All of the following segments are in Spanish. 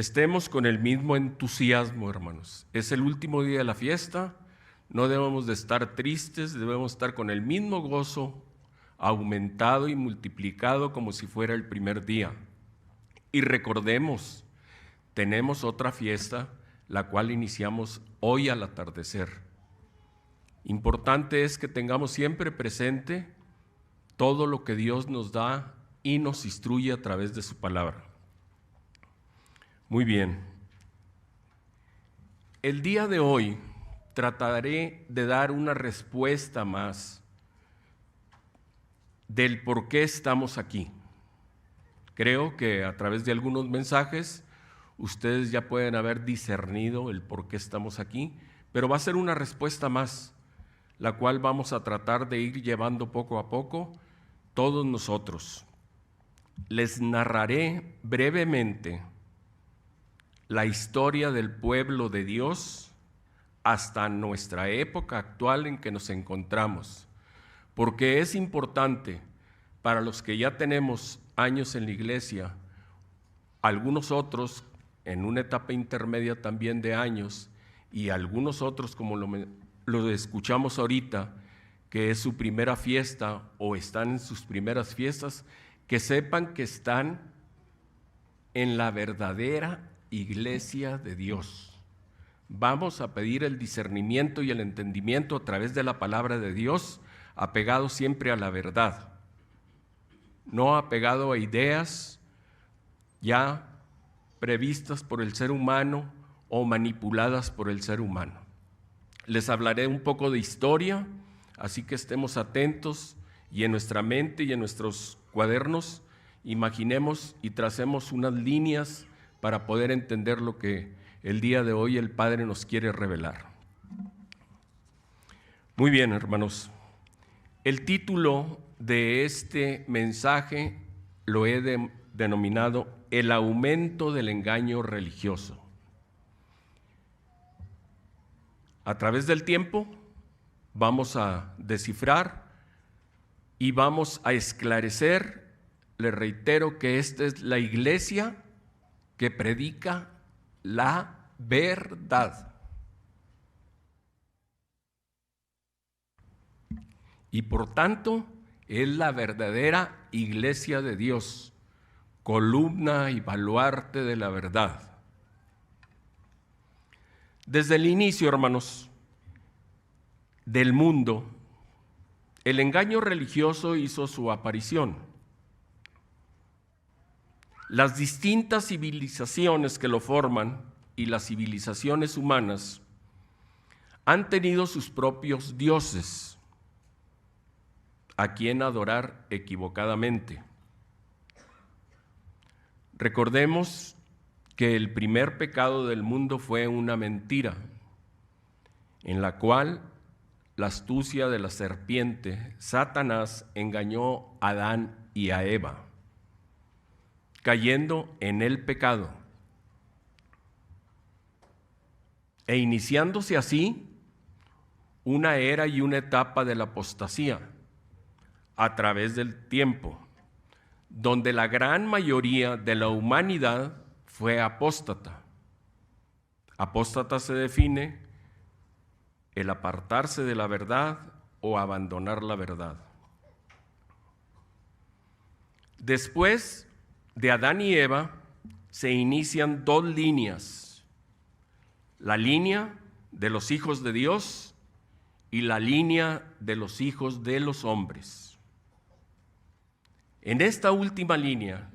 estemos con el mismo entusiasmo, hermanos. Es el último día de la fiesta, no debemos de estar tristes, debemos estar con el mismo gozo, aumentado y multiplicado como si fuera el primer día. Y recordemos, tenemos otra fiesta, la cual iniciamos hoy al atardecer. Importante es que tengamos siempre presente todo lo que Dios nos da y nos instruye a través de su palabra. Muy bien. El día de hoy trataré de dar una respuesta más del por qué estamos aquí. Creo que a través de algunos mensajes ustedes ya pueden haber discernido el por qué estamos aquí, pero va a ser una respuesta más, la cual vamos a tratar de ir llevando poco a poco todos nosotros. Les narraré brevemente la historia del pueblo de Dios hasta nuestra época actual en que nos encontramos, porque es importante para los que ya tenemos años en la iglesia, algunos otros en una etapa intermedia también de años, y algunos otros como lo escuchamos ahorita, que es su primera fiesta o están en sus primeras fiestas, que sepan que están en la verdadera iglesia de Dios. Vamos a pedir el discernimiento y el entendimiento a través de la palabra de Dios, apegado siempre a la verdad, no apegado a ideas ya previstas por el ser humano o manipuladas por el ser humano. Les hablaré un poco de historia, así que estemos atentos y en nuestra mente y en nuestros cuadernos imaginemos y tracemos unas líneas para poder entender lo que el día de hoy el Padre nos quiere revelar. Muy bien, hermanos. El título de este mensaje lo he denominado El aumento del engaño religioso. A través del tiempo vamos a descifrar y vamos a esclarecer. Les reitero que esta es la iglesia que predica la verdad. Y por tanto es la verdadera iglesia de Dios, columna y baluarte de la verdad. Desde el inicio, hermanos, del mundo, el engaño religioso hizo su aparición. Las distintas civilizaciones que lo forman y las civilizaciones humanas han tenido sus propios dioses a quien adorar equivocadamente. Recordemos que el primer pecado del mundo fue una mentira, en la cual la astucia de la serpiente, Satanás, engañó a Adán y a Eva, cayendo en el pecado e iniciándose así una era y una etapa de la apostasía a través del tiempo, donde la gran mayoría de la humanidad fue apóstata. Apóstata se define el apartarse de la verdad o abandonar la verdad. Después de Adán y Eva se inician dos líneas: la línea de los hijos de Dios y la línea de los hijos de los hombres. En esta última línea,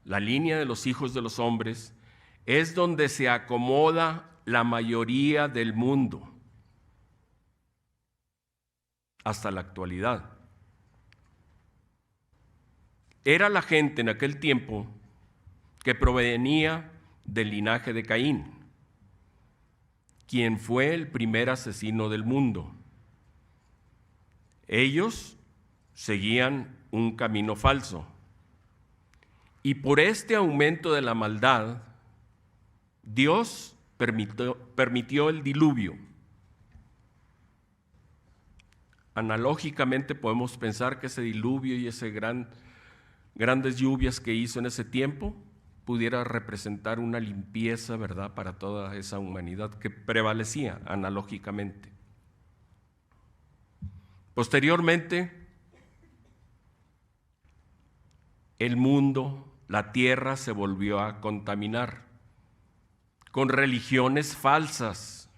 la línea de los hijos de los hombres, es donde se acomoda la mayoría del mundo hasta la actualidad. Era la gente en aquel tiempo que provenía del linaje de Caín, quien fue el primer asesino del mundo. Ellos seguían un camino falso. Y por este aumento de la maldad, Dios permitió el diluvio. Analógicamente podemos pensar que ese diluvio y ese grandes lluvias que hizo en ese tiempo pudiera representar una limpieza, ¿verdad?, para toda esa humanidad que prevalecía analógicamente. Posteriormente, el mundo, la tierra se volvió a contaminar con religiones falsas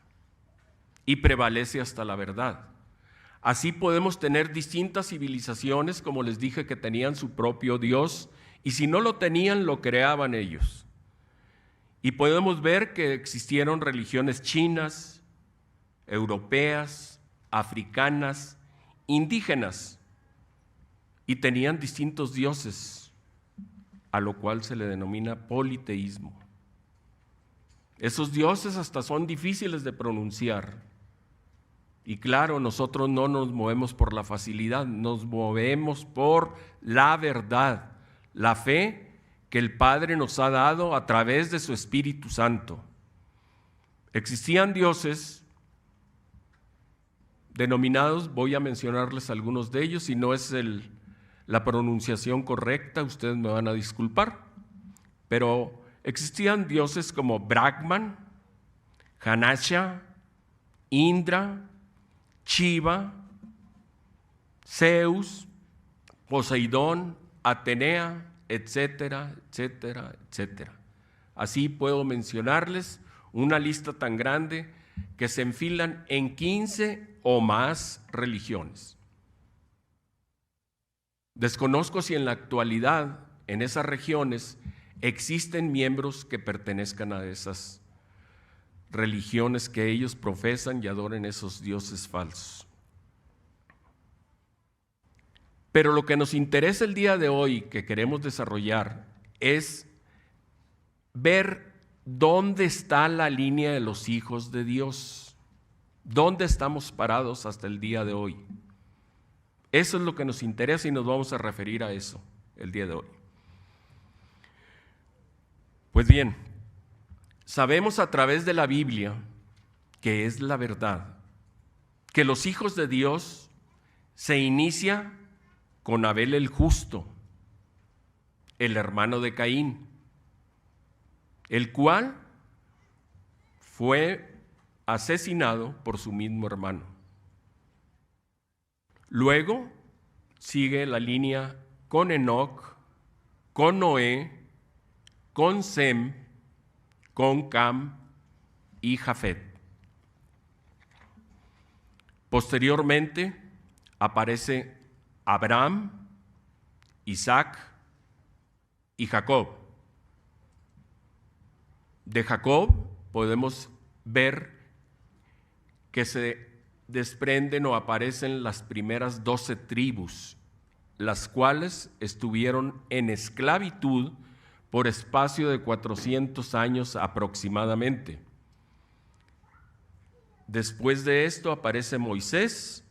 y prevalece hasta la verdad. Así podemos tener distintas civilizaciones, como les dije, que tenían su propio Dios, y si no lo tenían, lo creaban ellos. Y podemos ver que existieron religiones chinas, europeas, africanas, indígenas, y tenían distintos dioses, a lo cual se le denomina politeísmo. Esos dioses hasta son difíciles de pronunciar. Y claro, nosotros no nos movemos por la facilidad, nos movemos por la verdad, la fe que el Padre nos ha dado a través de su Espíritu Santo. Existían dioses denominados, voy a mencionarles algunos de ellos, si no es la pronunciación correcta, ustedes me van a disculpar, pero existían dioses como Brahman, Ganasha, Indra, Shiva, Zeus, Poseidón, Atenea, etcétera, etcétera, etcétera. Así puedo mencionarles una lista tan grande que se enfilan en 15 o más religiones. Desconozco si en la actualidad en esas regiones existen miembros que pertenezcan a esas religiones que ellos profesan y adoren esos dioses falsos. Pero lo que nos interesa el día de hoy, que queremos desarrollar, es ver dónde está la línea de los hijos de Dios, dónde estamos parados hasta el día de hoy. Eso es lo que nos interesa y nos vamos a referir a eso el día de hoy. Pues bien, sabemos a través de la Biblia, que es la verdad, que los hijos de Dios se inicia con Abel el justo, el hermano de Caín, el cual fue asesinado por su mismo hermano. Luego sigue la línea con Enoc, con Noé, con Sem, con Cam y Jafet. Posteriormente aparece Abraham, Isaac y Jacob. De Jacob podemos ver que se desprenden o aparecen las primeras 12 tribus, las cuales estuvieron en esclavitud por espacio de 400 años aproximadamente. Después de esto aparece Moisés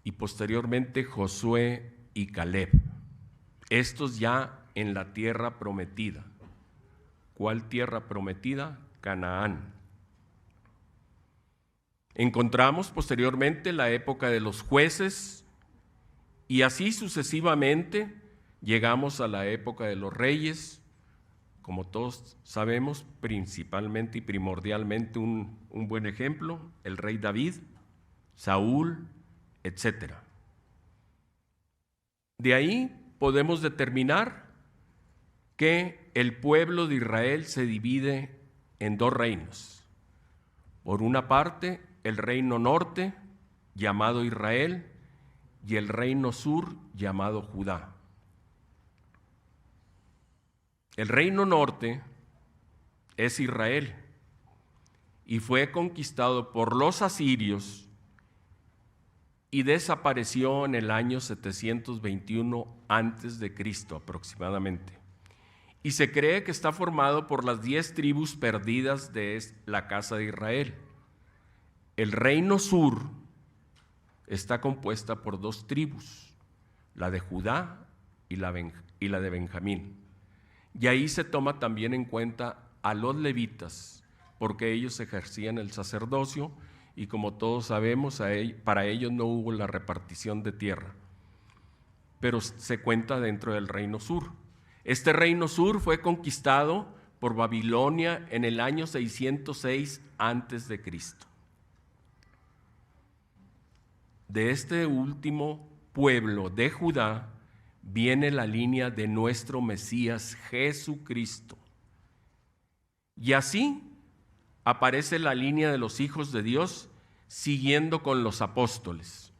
y posteriormente Josué y Caleb. Estos ya en la tierra prometida. ¿Cuál tierra prometida? Canaán. Encontramos posteriormente la época de los jueces y así sucesivamente llegamos a la época de los reyes, como todos sabemos, principalmente y primordialmente un buen ejemplo, el rey David, Saúl, etc. De ahí podemos determinar que el pueblo de Israel se divide en dos reinos. Por una parte, el reino norte, llamado Israel, y el reino sur, llamado Judá. El reino norte es Israel y fue conquistado por los asirios y desapareció en el año 721 antes de Cristo aproximadamente. Y se cree que está formado por las 10 tribus perdidas de la casa de Israel. El reino sur está compuesta por 2 tribus, la de Judá y la de Benjamín. Y ahí se toma también en cuenta a los levitas, porque ellos ejercían el sacerdocio y como todos sabemos, para ellos no hubo la repartición de tierra, pero se cuenta dentro del reino sur. Este reino sur fue conquistado por Babilonia en el año 606 a.C. De este último pueblo de Judá viene la línea de nuestro Mesías Jesucristo. Y así aparece la línea de los hijos de Dios siguiendo con los apóstoles.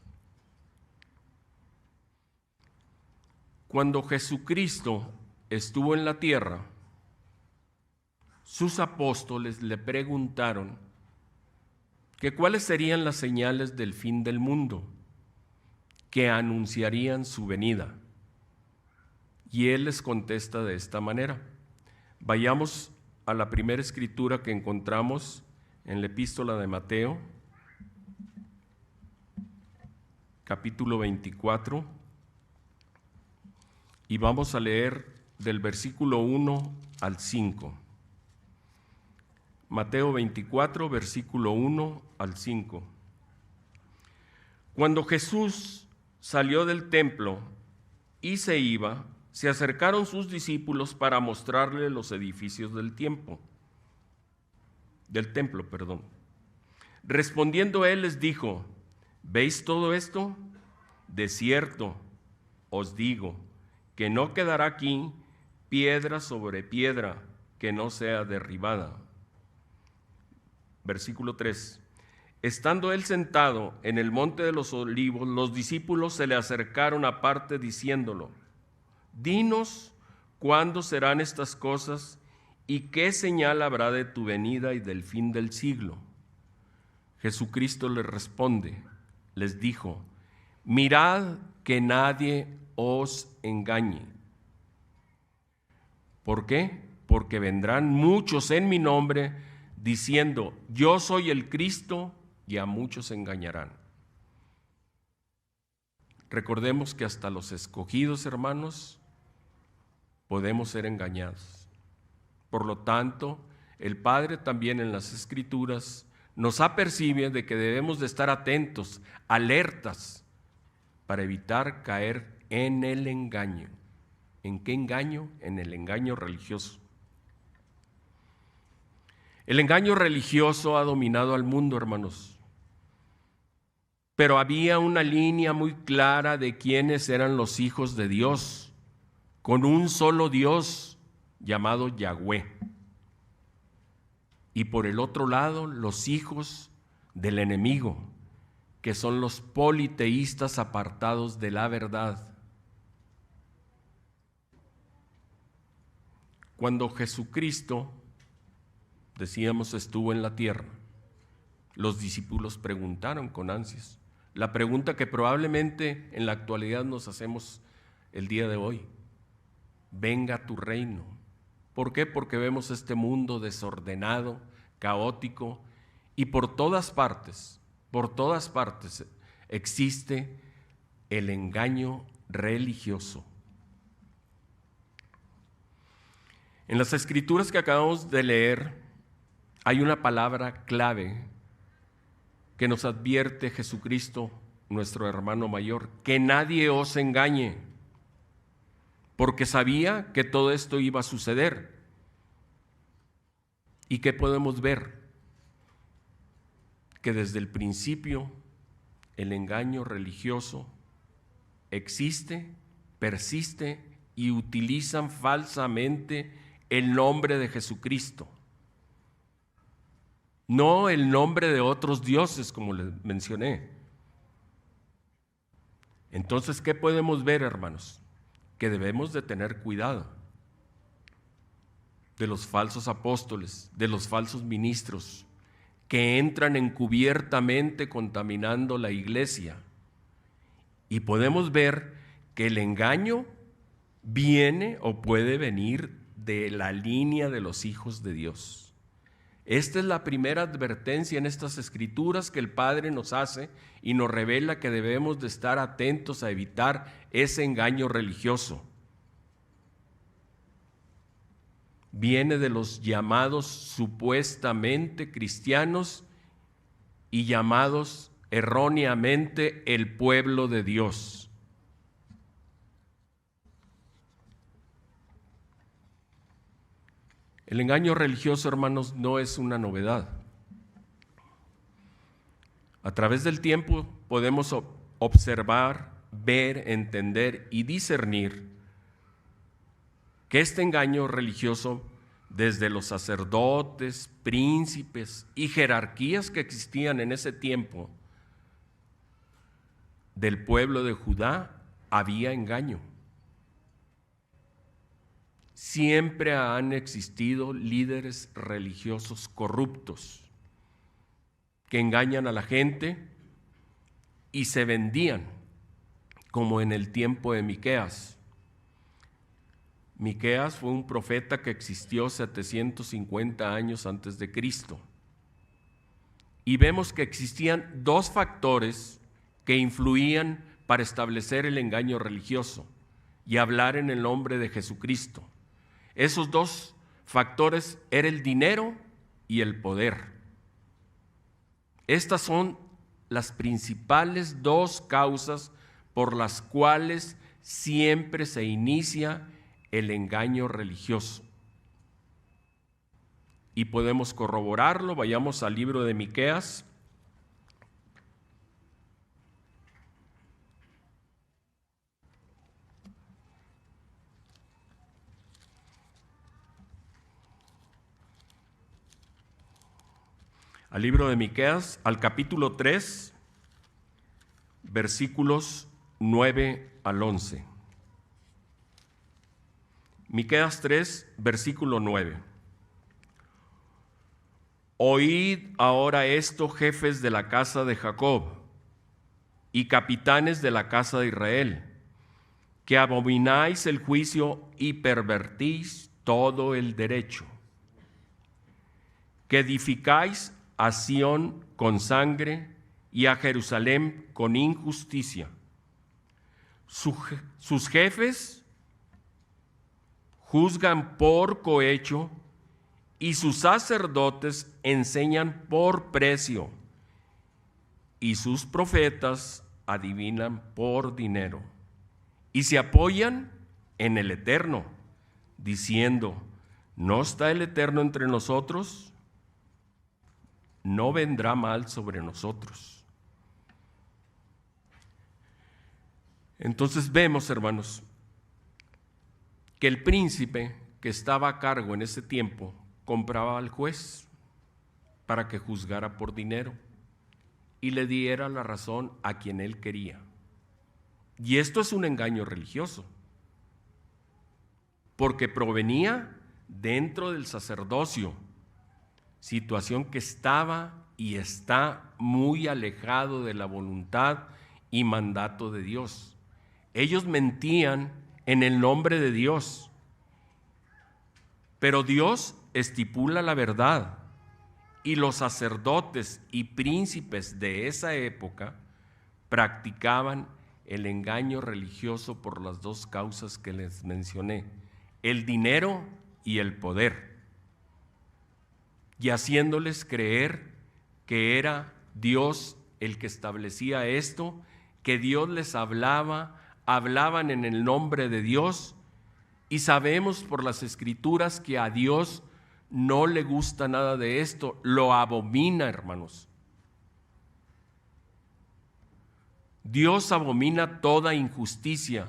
Cuando Jesucristo estuvo en la tierra, sus apóstoles le preguntaron que cuáles serían las señales del fin del mundo que anunciarían su venida. Y él les contesta de esta manera. Vayamos a la primera escritura que encontramos en la epístola de Mateo, capítulo 24, y vamos a leer del versículo 1 al 5. Mateo 24, versículo 1 al 5. Cuando Jesús salió del templo y se iba, se acercaron sus discípulos para mostrarle los edificios del templo. Respondiendo él les dijo: ¿veis todo esto? De cierto os digo que no quedará aquí piedra sobre piedra que no sea derribada. Versículo 3. Estando él sentado en el monte de los olivos, los discípulos se le acercaron aparte diciéndolo: dinos cuándo serán estas cosas y qué señal habrá de tu venida y del fin del siglo. Jesucristo les responde, les dijo: mirad que nadie os engañe. ¿Por qué? Porque vendrán muchos en mi nombre diciendo: yo soy el Cristo, y a muchos engañarán. Recordemos que hasta los escogidos, hermanos, podemos ser engañados. Por lo tanto, el Padre también en las Escrituras nos apercibe de que debemos de estar atentos, alertas, para evitar caer en el engaño. ¿En qué engaño? En el engaño religioso. El engaño religioso ha dominado al mundo, hermanos. Pero había una línea muy clara de quiénes eran los hijos de Dios, con un solo Dios llamado Yahweh. Y por el otro lado, los hijos del enemigo, que son los politeístas apartados de la verdad. Cuando Jesucristo, decíamos, estuvo en la tierra, los discípulos preguntaron con ansias la pregunta que probablemente en la actualidad nos hacemos el día de hoy: venga tu reino. ¿Por qué? Porque vemos este mundo desordenado, caótico, y por todas partes existe el engaño religioso. En las escrituras que acabamos de leer hay una palabra clave que nos advierte Jesucristo, nuestro hermano mayor: que nadie os engañe, porque sabía que todo esto iba a suceder. ¿Y qué podemos ver? Que desde el principio el engaño religioso existe, persiste y utilizan falsamente el nombre de Jesucristo. No el nombre de otros dioses, como les mencioné. Entonces, ¿qué podemos ver, hermanos? Que debemos de tener cuidado de los falsos apóstoles, de los falsos ministros, que entran encubiertamente contaminando la iglesia. Y podemos ver que el engaño viene o puede venir de la línea de los hijos de Dios. Esta es la primera advertencia en estas escrituras que el Padre nos hace y nos revela que debemos de estar atentos a evitar ese engaño religioso. Viene de los llamados supuestamente cristianos y llamados erróneamente el pueblo de Dios. El engaño religioso, hermanos, no es una novedad. A través del tiempo podemos observar, ver, entender y discernir que este engaño religioso, desde los sacerdotes, príncipes y jerarquías que existían en ese tiempo del pueblo de Judá, había engaño. Siempre han existido líderes religiosos corruptos que engañan a la gente y se vendían, como en el tiempo de Miqueas. Miqueas fue un profeta que existió 750 años antes de Cristo. Y vemos que existían dos factores que influían para establecer el engaño religioso y hablar en el nombre de Jesucristo. Esos dos factores eran el dinero y el poder. Estas son las principales dos causas por las cuales siempre se inicia el engaño religioso. Y podemos corroborarlo. Vayamos al libro de Miqueas. Al libro de Miqueas, al capítulo 3, versículos 9 al 11. Miqueas 3, versículo 9. Oíd ahora esto, jefes de la casa de Jacob y capitanes de la casa de Israel, que abomináis el juicio y pervertís todo el derecho, que edificáis a Sión con sangre y a Jerusalén con injusticia. Sus jefes juzgan por cohecho y sus sacerdotes enseñan por precio y sus profetas adivinan por dinero y se apoyan en el Eterno, diciendo: ¿no está el Eterno entre nosotros? No vendrá mal sobre nosotros. Entonces vemos, hermanos, que el príncipe que estaba a cargo en ese tiempo compraba al juez para que juzgara por dinero y le diera la razón a quien él quería. Y esto es un engaño religioso, porque provenía dentro del sacerdocio, situación que estaba y está muy alejado de la voluntad y mandato de Dios. Ellos mentían en el nombre de Dios, pero Dios estipula la verdad, y los sacerdotes y príncipes de esa época practicaban el engaño religioso por las dos causas que les mencioné: el dinero y el poder, y haciéndoles creer que era Dios el que establecía esto, que Dios les hablaban en el nombre de Dios, y sabemos por las Escrituras que a Dios no le gusta nada de esto, lo abomina, hermanos. Dios abomina toda injusticia,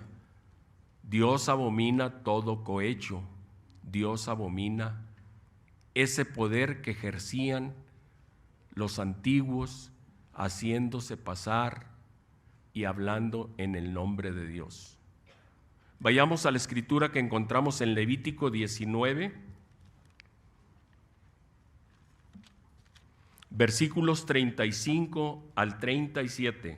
Dios abomina todo cohecho, Dios abomina ese poder que ejercían los antiguos, haciéndose pasar y hablando en el nombre de Dios. Vayamos a la escritura que encontramos en Levítico 19, versículos 35 al 37,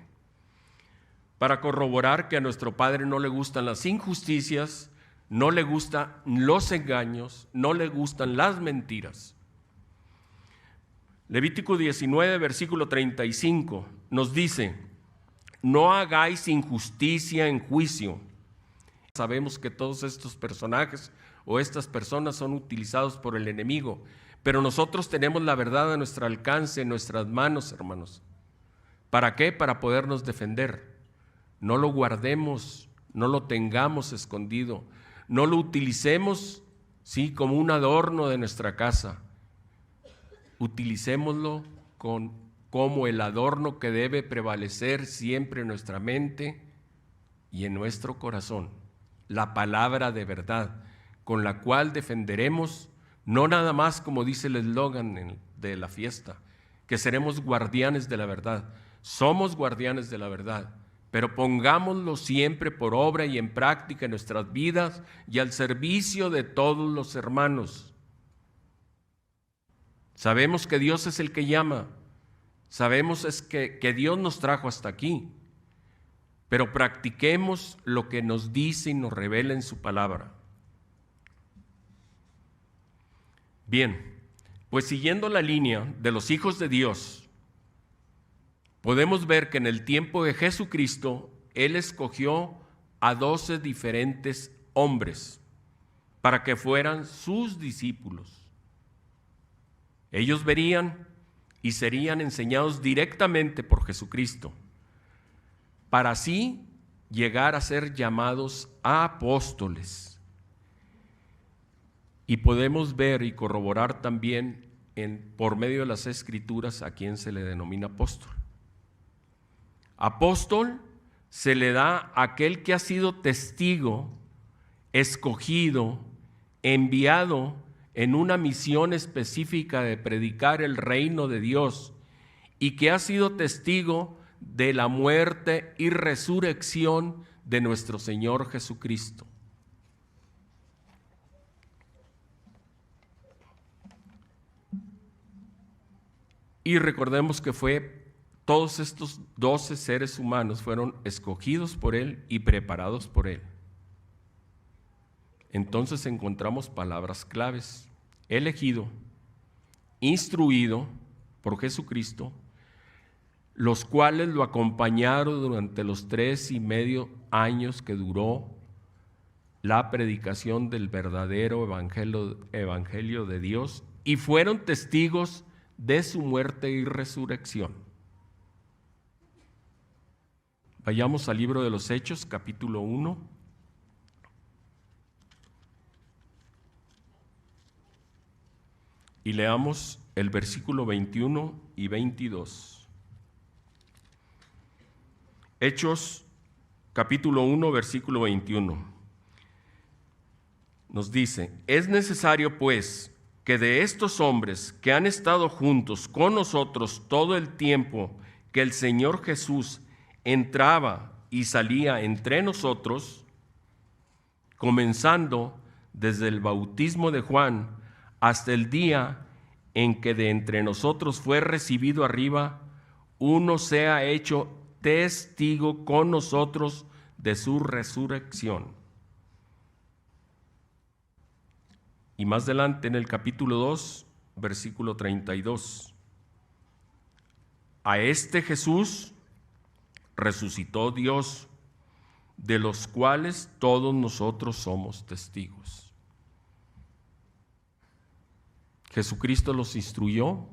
para corroborar que a nuestro Padre no le gustan las injusticias, no le gustan los engaños, no le gustan las mentiras. Levítico 19, versículo 35, nos dice: no hagáis injusticia en juicio. Sabemos que todos estos personajes o estas personas son utilizados por el enemigo, pero nosotros tenemos la verdad a nuestro alcance, en nuestras manos, hermanos. ¿Para qué? Para podernos defender. No lo guardemos, no lo tengamos escondido, no lo utilicemos sí, como un adorno de nuestra casa. Utilicémoslo como el adorno que debe prevalecer siempre en nuestra mente y en nuestro corazón, la palabra de verdad, con la cual defenderemos, no nada más como dice el eslogan de la fiesta, que seremos guardianes de la verdad. Somos guardianes de la verdad, pero pongámoslo siempre por obra y en práctica en nuestras vidas y al servicio de todos los hermanos. Sabemos que Dios es el que llama, sabemos que Dios nos trajo hasta aquí, pero practiquemos lo que nos dice y nos revela en su palabra. Bien, pues siguiendo la línea de los hijos de Dios, podemos ver que en el tiempo de Jesucristo, Él escogió a 12 diferentes hombres para que fueran sus discípulos. Ellos verían y serían enseñados directamente por Jesucristo, para así llegar a ser llamados apóstoles. Y podemos ver y corroborar también por medio de las Escrituras a quien se le denomina apóstol. Apóstol se le da a aquel que ha sido testigo, escogido, enviado en una misión específica de predicar el reino de Dios y que ha sido testigo de la muerte y resurrección de nuestro Señor Jesucristo. Y recordemos que todos estos 12 seres humanos fueron escogidos por Él y preparados por Él. Entonces encontramos palabras claves: elegido, instruido por Jesucristo, los cuales lo acompañaron durante los 3.5 años que duró la predicación del verdadero evangelio de Dios y fueron testigos de su muerte y resurrección. Vayamos al libro de los Hechos, capítulo 1. Y leamos el versículo 21 y 22. Hechos, capítulo 1, versículo 21. Nos dice: es necesario, pues, que de estos hombres que han estado juntos con nosotros todo el tiempo que el Señor Jesús entraba y salía entre nosotros, comenzando desde el bautismo de Juan hasta el día en que de entre nosotros fue recibido arriba, uno sea hecho testigo con nosotros de su resurrección. Y más adelante en el capítulo 2, versículo 32. A este Jesús resucitó Dios, de los cuales todos nosotros somos testigos. Jesucristo los instruyó,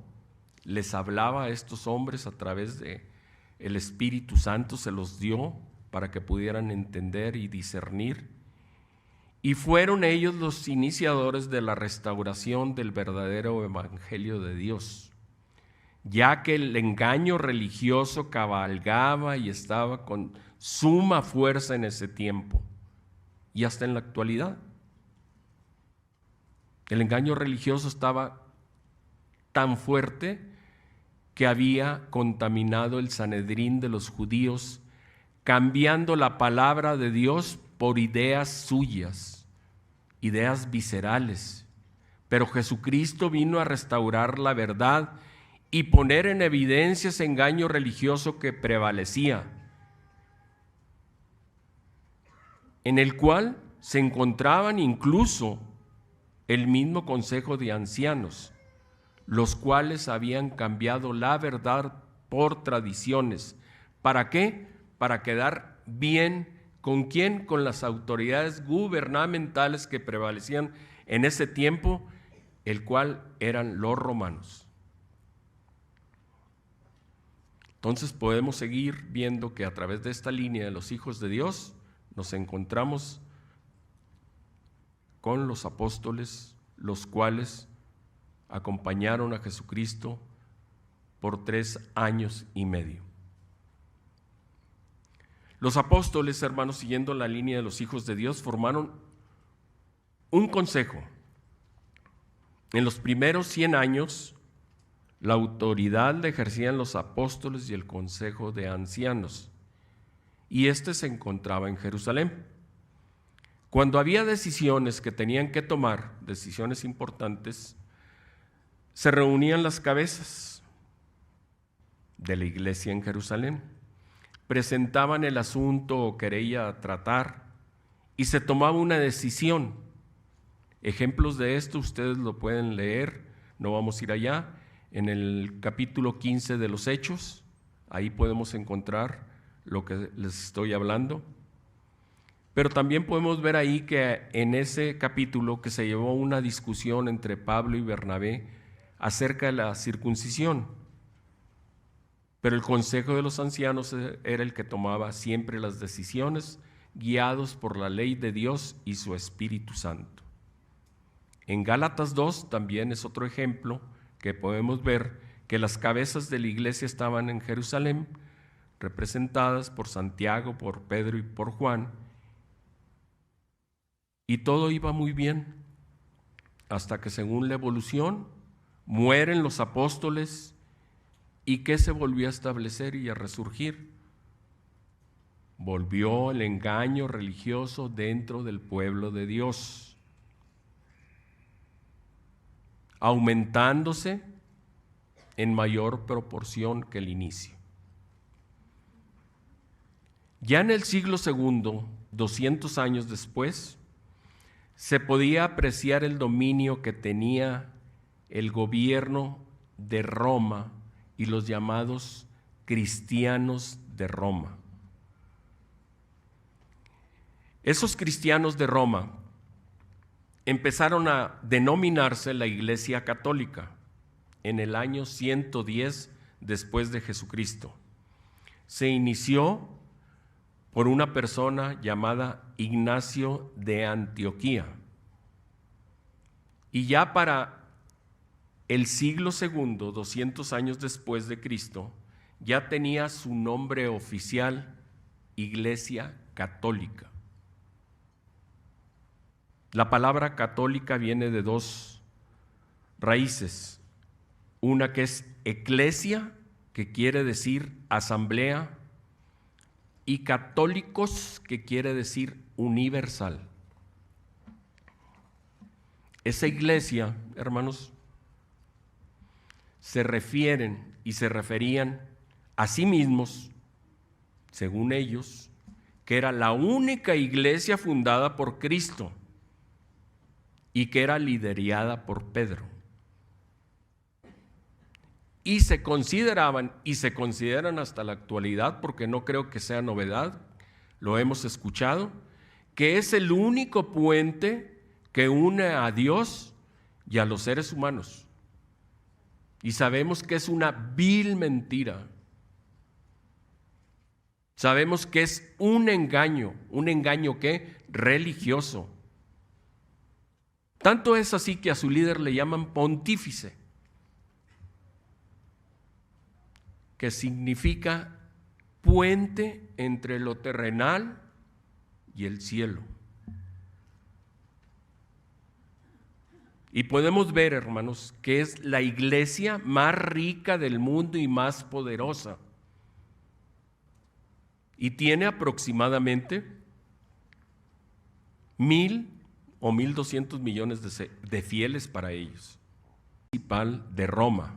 les hablaba a estos hombres a través de el Espíritu Santo, se los dio para que pudieran entender y discernir. Y fueron ellos los iniciadores de la restauración del verdadero evangelio de Dios, ya que el engaño religioso cabalgaba y estaba con suma fuerza en ese tiempo y hasta en la actualidad. El engaño religioso estaba tan fuerte que había contaminado el Sanedrín de los judíos, cambiando la palabra de Dios por ideas suyas, ideas viscerales. Pero Jesucristo vino a restaurar la verdad y poner en evidencia ese engaño religioso que prevalecía, en el cual se encontraban incluso el mismo consejo de ancianos, los cuales habían cambiado la verdad por tradiciones. ¿Para qué? Para quedar bien. ¿Con quién? Con las autoridades gubernamentales que prevalecían en ese tiempo, el cual eran los romanos. Entonces podemos seguir viendo que a través de esta línea de los hijos de Dios nos encontramos con los apóstoles, los cuales acompañaron a Jesucristo por 3 años y medio. Los apóstoles, hermanos, siguiendo la línea de los hijos de Dios, formaron un consejo. En los primeros 100 años, la autoridad la ejercían los apóstoles y el consejo de ancianos, y este se encontraba en Jerusalén. Cuando había decisiones que tenían que tomar, decisiones importantes, se reunían las cabezas de la iglesia en Jerusalén, presentaban el asunto o querella a tratar y se tomaba una decisión. Ejemplos de esto ustedes lo pueden leer, no vamos a ir allá, en el capítulo 15 de los Hechos, ahí podemos encontrar lo que les estoy hablando. Pero también podemos ver ahí que en ese capítulo que se llevó una discusión entre Pablo y Bernabé acerca de la circuncisión. Pero el consejo de los ancianos era el que tomaba siempre las decisiones, guiados por la ley de Dios y su Espíritu Santo. En Gálatas 2 también es otro ejemplo que podemos ver que las cabezas de la iglesia estaban en Jerusalén, representadas por Santiago, por Pedro y por Juan, y todo iba muy bien, hasta que según la evolución mueren los apóstoles. ¿Y qué se volvió a establecer y a resurgir? Volvió el engaño religioso dentro del pueblo de Dios, aumentándose en mayor proporción que el inicio. Ya en el siglo II, 200 años después, se podía apreciar el dominio que tenía el gobierno de Roma y los llamados cristianos de Roma. Esos cristianos de Roma empezaron a denominarse la Iglesia Católica en el año 110 después de Jesucristo. Se inició por una persona llamada Ignacio de Antioquía, y ya para el siglo II, 200 años después de Cristo, ya tenía su nombre oficial, Iglesia Católica. La palabra católica viene de 2 raíces, una que es eclesia, que quiere decir asamblea, y católicos, que quiere decir universal. Esa iglesia, hermanos, se refieren y se referían a sí mismos, según ellos, que era la única iglesia fundada por Cristo y que era liderada por Pedro. Y se consideraban y se consideran hasta la actualidad, porque no creo que sea novedad, lo hemos escuchado, que es el único puente que une a Dios y a los seres humanos. Y sabemos que es una vil mentira. Sabemos que es un engaño ¿qué? Religioso. Tanto es así que a su líder le llaman pontífice, que significa puente entre lo terrenal y el cielo. Y podemos ver, hermanos, que es la iglesia más rica del mundo y más poderosa. Y tiene aproximadamente 1,000 o 1,200 millones de fieles para ellos. Principal de Roma.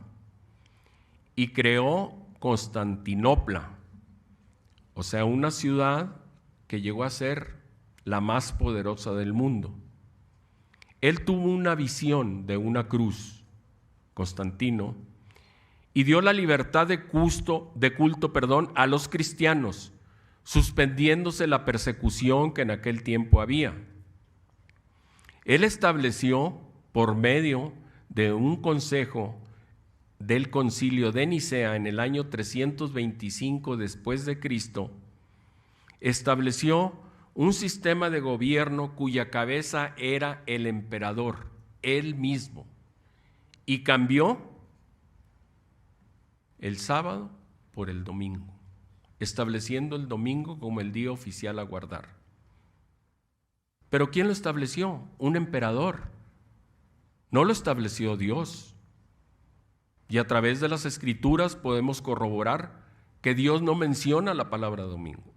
Y creó Constantinopla, o sea, una ciudad que llegó a ser la más poderosa del mundo. Él tuvo una visión de una cruz, Constantino, y dio la libertad de culto, a los cristianos, suspendiéndose la persecución que en aquel tiempo había. Él estableció, por medio de un consejo del Concilio de Nicea en el año 325 después de Cristo, estableció un sistema de gobierno cuya cabeza era el emperador, él mismo, y cambió el sábado por el domingo, estableciendo el domingo como el día oficial a guardar. ¿Pero quién lo estableció? Un emperador. No lo estableció Dios. Y a través de las Escrituras podemos corroborar que Dios no menciona la palabra domingo.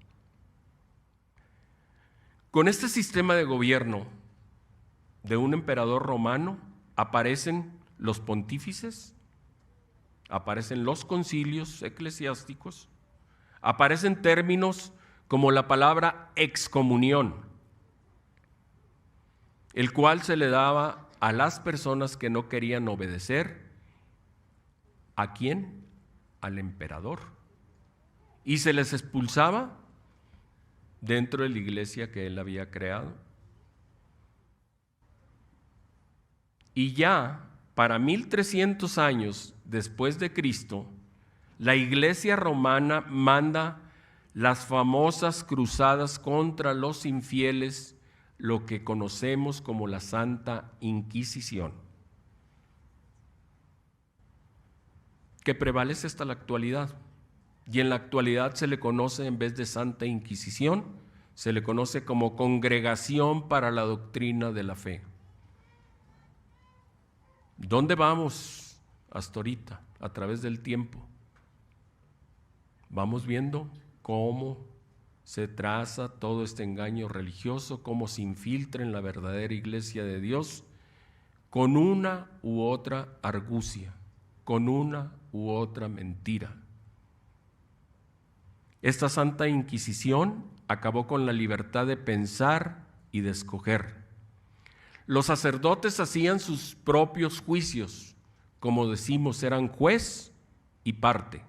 Con este sistema de gobierno de un emperador romano aparecen los pontífices, aparecen los concilios eclesiásticos, aparecen términos como la palabra excomunión, el cual se le daba a las personas que no querían obedecer. ¿A quién? Al emperador. Y se les expulsaba dentro de la iglesia que él había creado. Y ya para 1300 años después de Cristo, la iglesia romana manda las famosas cruzadas contra los infieles, lo que conocemos como la Santa Inquisición, que prevalece hasta la actualidad. Y en la actualidad se le conoce, en vez de Santa Inquisición, se le conoce como Congregación para la Doctrina de la Fe. ¿Dónde vamos hasta ahorita? A través del tiempo. Vamos viendo cómo se traza todo este engaño religioso, cómo se infiltra en la verdadera iglesia de Dios con una u otra argucia, con una u otra mentira. Esta Santa Inquisición acabó con la libertad de pensar y de escoger. Los sacerdotes hacían sus propios juicios, como decimos, eran juez y parte.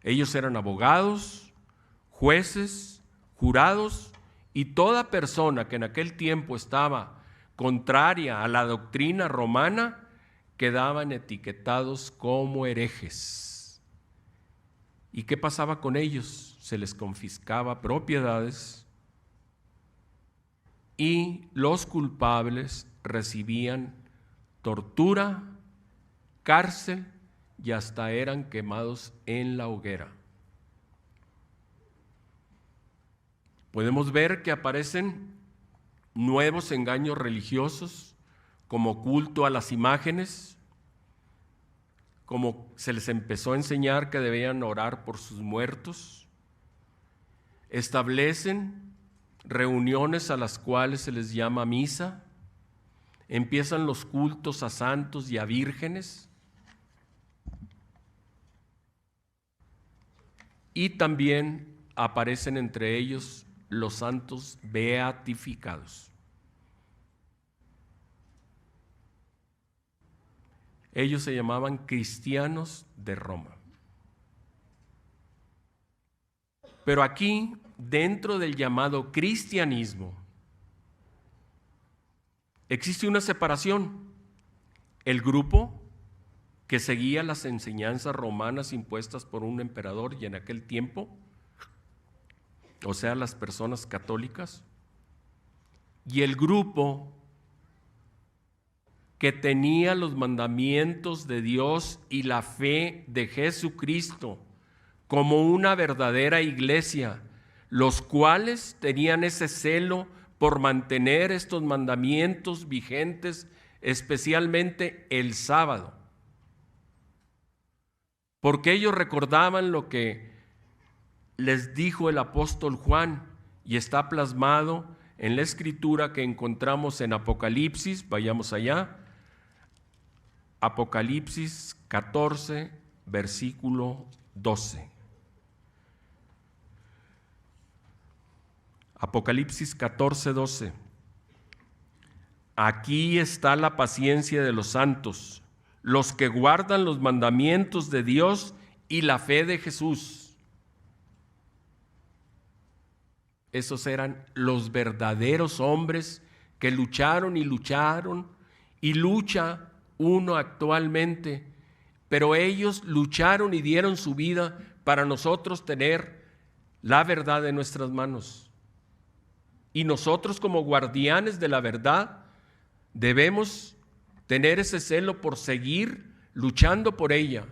Ellos eran abogados, jueces, jurados, y toda persona que en aquel tiempo estaba contraria a la doctrina romana quedaban etiquetados como herejes. ¿Y qué pasaba con ellos? Se les confiscaba propiedades y los culpables recibían tortura, cárcel y hasta eran quemados en la hoguera. Podemos ver que aparecen nuevos engaños religiosos como culto a las imágenes, como se les empezó a enseñar que debían orar por sus muertos. Establecen reuniones a las cuales se les llama misa. Empiezan los cultos a santos y a vírgenes. Y también aparecen entre ellos los santos beatificados. Ellos se llamaban cristianos de Roma. Pero aquí, dentro del llamado cristianismo, existe una separación. El grupo que seguía las enseñanzas romanas impuestas por un emperador y en aquel tiempo, o sea, las personas católicas, y el grupo que tenía los mandamientos de Dios y la fe de Jesucristo como una verdadera iglesia, los cuales tenían ese celo por mantener estos mandamientos vigentes, especialmente el sábado, porque ellos recordaban lo que les dijo el apóstol Juan y está plasmado en la escritura que encontramos en Apocalipsis. Vayamos allá. Apocalipsis 14, versículo 12. Apocalipsis 14, 12. Aquí está la paciencia de los santos, los que guardan los mandamientos de Dios y la fe de Jesús. Esos eran los verdaderos hombres que lucharon y lucharon y lucha uno actualmente, pero ellos lucharon y dieron su vida para nosotros tener la verdad en nuestras manos. Y nosotros como guardianes de la verdad debemos tener ese celo por seguir luchando por ella.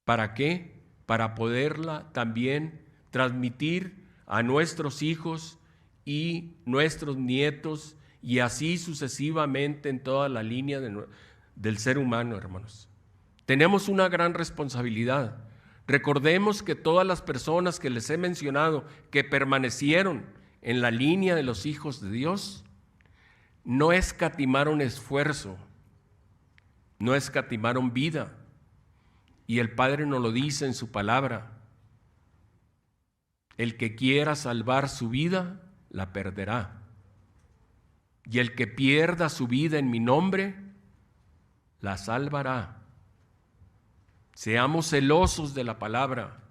¿Para qué? Para poderla también transmitir a nuestros hijos y nuestros nietos y así sucesivamente en toda la línea del ser humano, hermanos. Tenemos una gran responsabilidad. Recordemos que todas las personas que les he mencionado que permanecieron en la línea de los hijos de Dios no escatimaron esfuerzo, no escatimaron vida. Y el Padre nos lo dice en su palabra: el que quiera salvar su vida, la perderá. Y el que pierda su vida en mi nombre, la salvará. Seamos celosos de la palabra.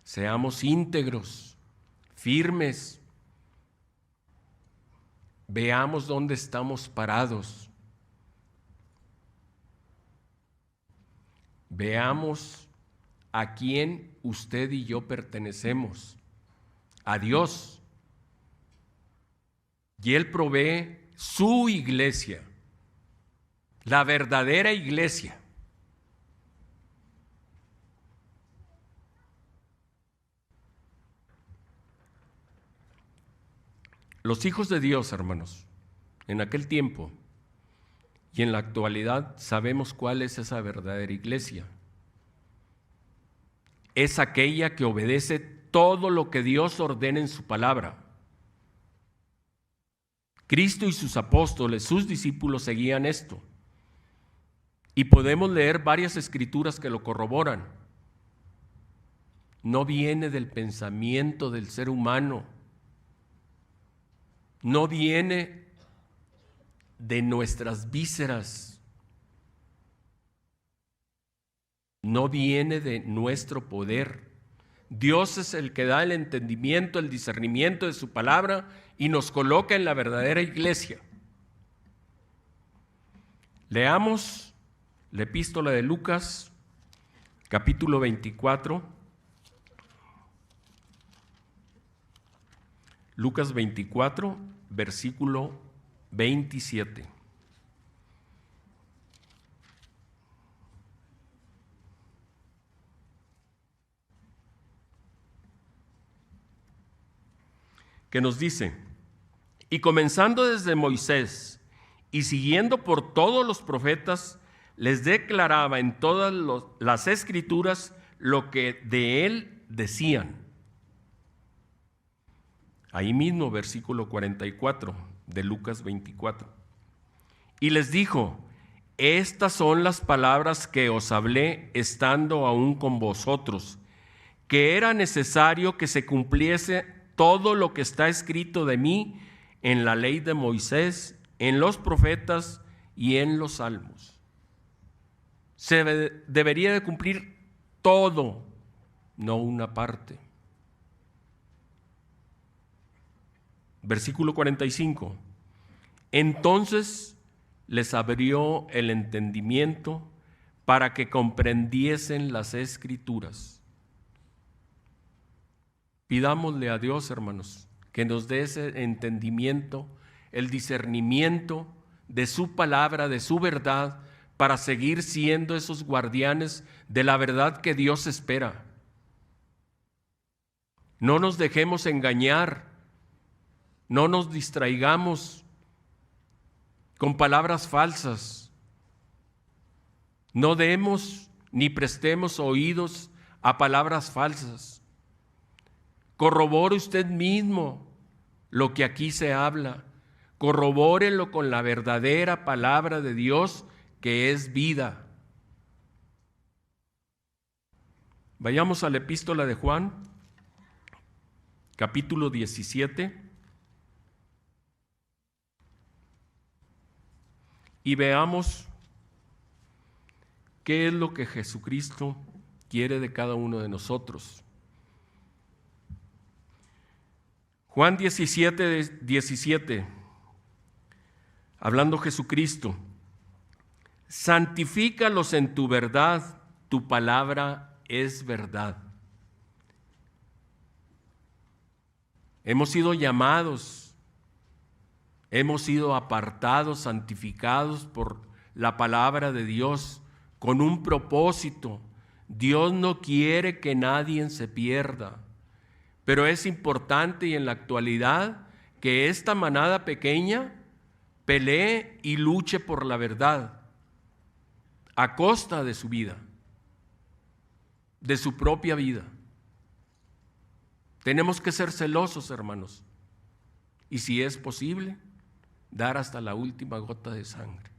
Seamos íntegros, firmes. Veamos dónde estamos parados. Veamos a quién usted y yo pertenecemos. A Dios. Y Él provee su iglesia, la verdadera iglesia. Los hijos de Dios, hermanos, en aquel tiempo y en la actualidad sabemos cuál es esa verdadera iglesia. Es aquella que obedece todo lo que Dios ordena en su palabra. Cristo y sus apóstoles, sus discípulos, seguían esto. Y podemos leer varias escrituras que lo corroboran. No viene del pensamiento del ser humano. No viene de nuestras vísceras. No viene de nuestro poder. Dios es el que da el entendimiento, el discernimiento de su palabra y nos coloca en la verdadera iglesia. Leamos la epístola de Lucas, capítulo 24. Lucas 24, versículo 27. Que nos dice: y comenzando desde Moisés y siguiendo por todos los profetas, les declaraba en todas las escrituras lo que de él decían. Ahí mismo, versículo 44 de Lucas 24. Y les dijo: estas son las palabras que os hablé estando aún con vosotros, que era necesario que se cumpliese todo lo que está escrito de mí en la ley de Moisés, en los profetas y en los salmos. Se debería de cumplir todo, no una parte. Versículo 45. Entonces les abrió el entendimiento para que comprendiesen las escrituras. Pidámosle a Dios, hermanos, que nos dé ese entendimiento, el discernimiento de su palabra, de su verdad, para seguir siendo esos guardianes de la verdad que Dios espera. No nos dejemos engañar, no nos distraigamos con palabras falsas. No demos ni prestemos oídos a palabras falsas. Corrobore usted mismo lo que aquí se habla. Corrobórelo con la verdadera palabra de Dios, que es vida. Vayamos a la epístola de Juan, capítulo 17, y veamos qué es lo que Jesucristo quiere de cada uno de nosotros. Juan 17, hablando Jesucristo: santifícalos en tu verdad, tu palabra es verdad. Hemos sido llamados, hemos sido apartados, santificados por la palabra de Dios con un propósito. Dios no quiere que nadie se pierda, pero es importante y en la actualidad que esta manada pequeña pelee y luche por la verdad a costa de su vida, de su propia vida. Tenemos que ser celosos, hermanos, y si es posible, dar hasta la última gota de sangre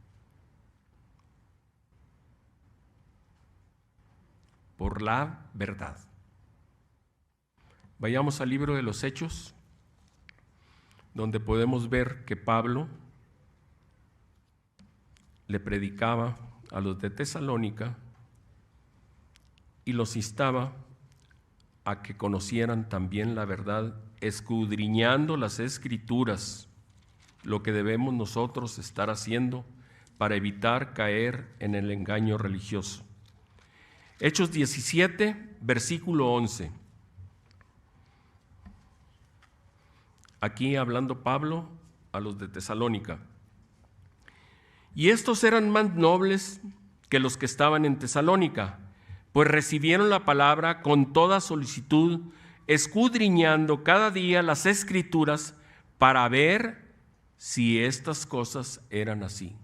por la verdad. Vayamos al libro de los Hechos, donde podemos ver que Pablo le predicaba a los de Tesalónica y los instaba a que conocieran también la verdad, escudriñando las Escrituras, lo que debemos nosotros estar haciendo para evitar caer en el engaño religioso. Hechos 17, versículo 11. Aquí hablando Pablo a los de Tesalónica. Y estos eran más nobles que los que estaban en Tesalónica, pues recibieron la palabra con toda solicitud, escudriñando cada día las Escrituras para ver si estas cosas eran así.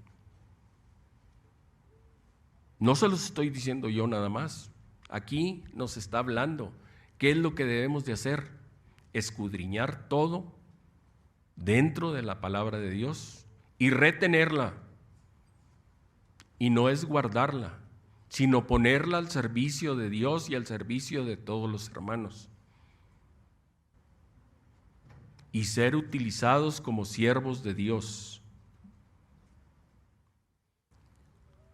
No se los estoy diciendo yo nada más. Aquí nos está hablando qué es lo que debemos de hacer: escudriñar todo dentro de la palabra de Dios y retenerla. Y no es guardarla, sino ponerla al servicio de Dios y al servicio de todos los hermanos. Y ser utilizados como siervos de Dios.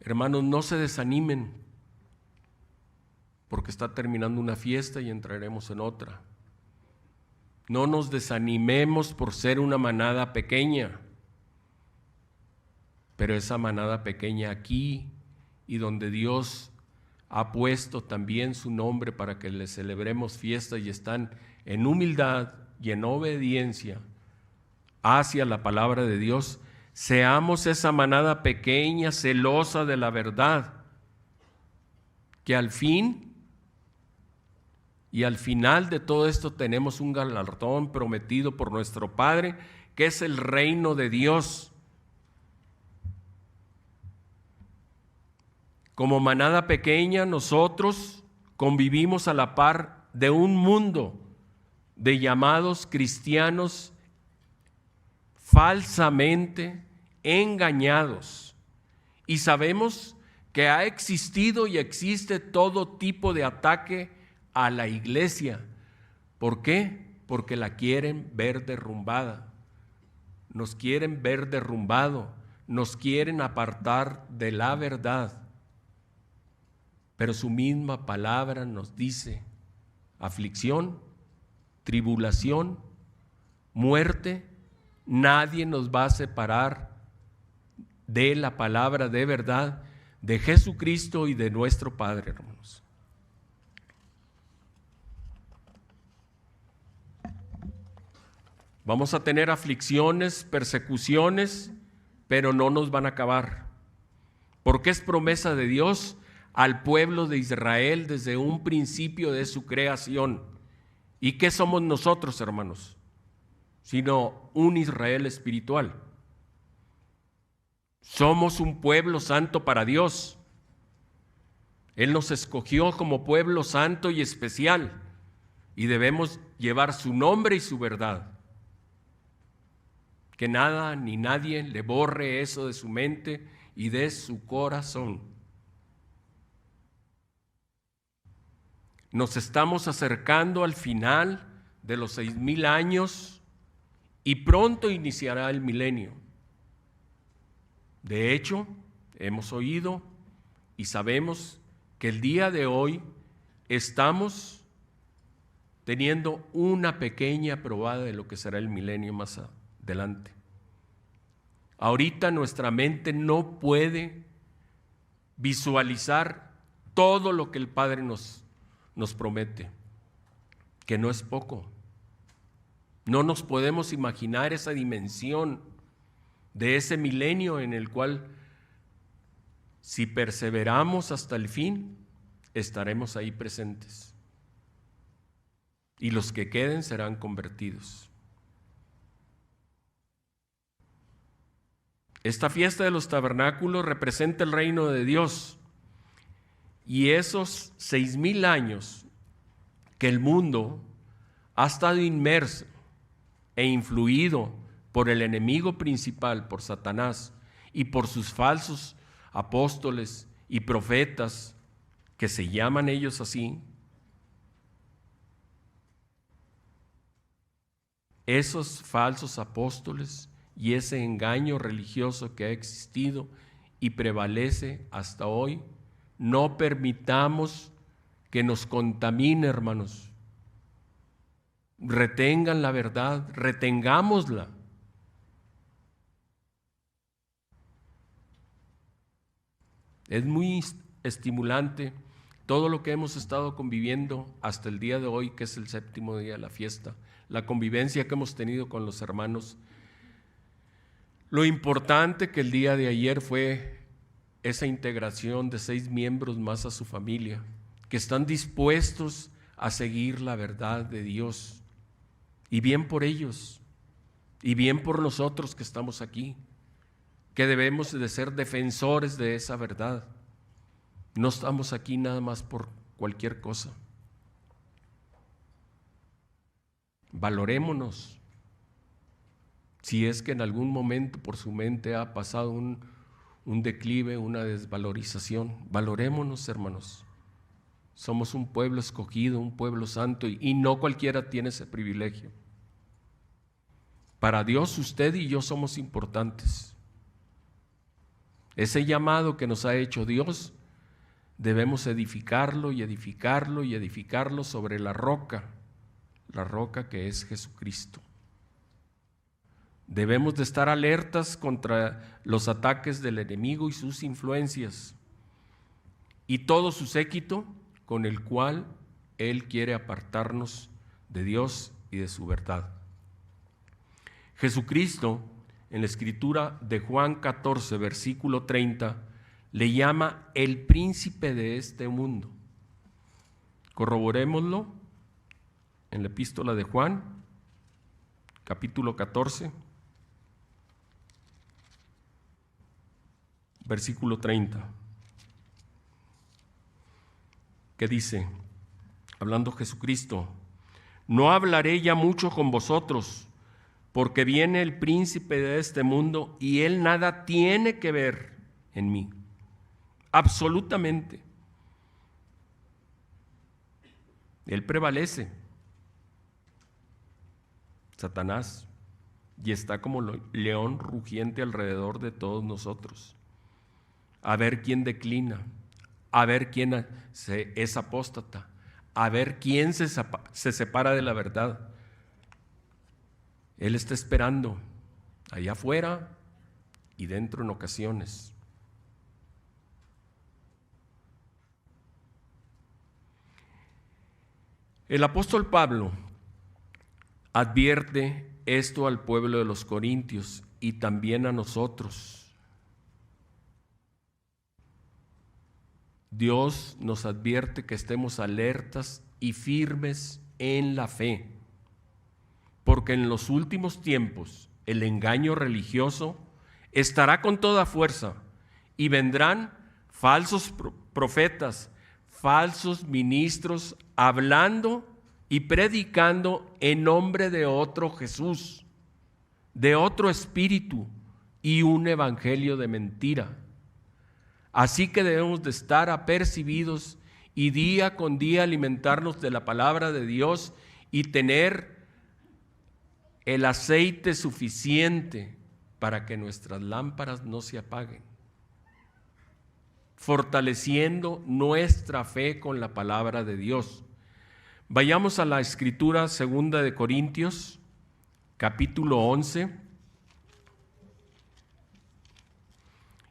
Hermanos, no se desanimen, porque está terminando una fiesta y entraremos en otra. No nos desanimemos por ser una manada pequeña, pero esa manada pequeña aquí y donde Dios ha puesto también su nombre para que le celebremos fiesta y están en humildad y en obediencia hacia la palabra de Dios, seamos esa manada pequeña, celosa de la verdad, que al fin y al final de todo esto tenemos un galardón prometido por nuestro Padre, que es el reino de Dios. Como manada pequeña, nosotros convivimos a la par de un mundo de llamados cristianos falsamente engañados, y sabemos que ha existido y existe todo tipo de ataque a la iglesia. ¿Por qué? Porque la quieren ver derrumbada. Nos quieren ver derrumbado, nos quieren apartar de la verdad. Pero su misma palabra nos dice: aflicción, tribulación, muerte, nadie nos va a separar de la palabra de verdad de Jesucristo y de nuestro Padre, hermanos. Vamos a tener aflicciones, persecuciones, pero no nos van a acabar, porque es promesa de Dios al pueblo de Israel desde un principio de su creación. ¿Y qué somos nosotros, hermanos? Sino un Israel espiritual. Somos un pueblo santo para Dios. Él nos escogió como pueblo santo y especial, y debemos llevar su nombre y su verdad. Que nada ni nadie le borre eso de su mente y de su corazón. Nos estamos acercando al final de los 6,000 años y pronto iniciará el milenio. De hecho, hemos oído y sabemos que el día de hoy estamos teniendo una pequeña probada de lo que será el milenio más adelante. Ahorita nuestra mente no puede visualizar todo lo que el Padre nos promete, que no es poco. No nos podemos imaginar esa dimensión de ese milenio en el cual, si perseveramos hasta el fin, estaremos ahí presentes. Y los que queden serán convertidos. Esta fiesta de los tabernáculos representa el reino de Dios. Y esos 6,000 años que el mundo ha estado inmerso e influido por el enemigo principal, por Satanás, y por sus falsos apóstoles y profetas, que se llaman ellos así, esos falsos apóstoles y ese engaño religioso que ha existido y prevalece hasta hoy, no permitamos que nos contamine, hermanos. Retengan la verdad, retengámosla. Es muy estimulante todo lo que hemos estado conviviendo hasta el día de hoy, que es el 7º día de la fiesta, la convivencia que hemos tenido con los hermanos. Lo importante que el día de ayer fue esa integración de 6 miembros más a su familia, que están dispuestos a seguir la verdad de Dios. Y bien por ellos, y bien por nosotros que estamos aquí, que debemos de ser defensores de esa verdad. No estamos aquí nada más por cualquier cosa. Valorémonos. Si es que en algún momento por su mente ha pasado un declive, una desvalorización, valorémonos, hermanos. Somos un pueblo escogido, un pueblo santo, y no cualquiera tiene ese privilegio. Para Dios, usted y yo somos importantes. Ese llamado que nos ha hecho Dios, debemos edificarlo y edificarlo y edificarlo sobre la roca que es Jesucristo. Debemos de estar alertas contra los ataques del enemigo y sus influencias y todo su séquito con el cual él quiere apartarnos de Dios y de su verdad. Jesucristo, en la escritura de Juan 14, versículo 30, le llama el príncipe de este mundo. Corroborémoslo en la epístola de Juan, capítulo 14, versículo 30, que dice, hablando Jesucristo: no hablaré ya mucho con vosotros, porque viene el príncipe de este mundo y él nada tiene que ver en mí, absolutamente. Él prevalece, Satanás, y está como león rugiente alrededor de todos nosotros, a ver quién declina, a ver quién es apóstata, a ver quién se separa de la verdad. Él está esperando allá afuera y dentro en ocasiones. El apóstol Pablo advierte esto al pueblo de los Corintios y también a nosotros. Dios nos advierte que estemos alertas y firmes en la fe, porque en los últimos tiempos el engaño religioso estará con toda fuerza y vendrán falsos profetas, falsos ministros hablando y predicando en nombre de otro Jesús, de otro espíritu y un evangelio de mentira. Así que debemos de estar apercibidos y día con día alimentarnos de la palabra de Dios y tener el aceite suficiente para que nuestras lámparas no se apaguen, fortaleciendo nuestra fe con la palabra de Dios. Vayamos a la escritura 2 de Corintios, capítulo 11,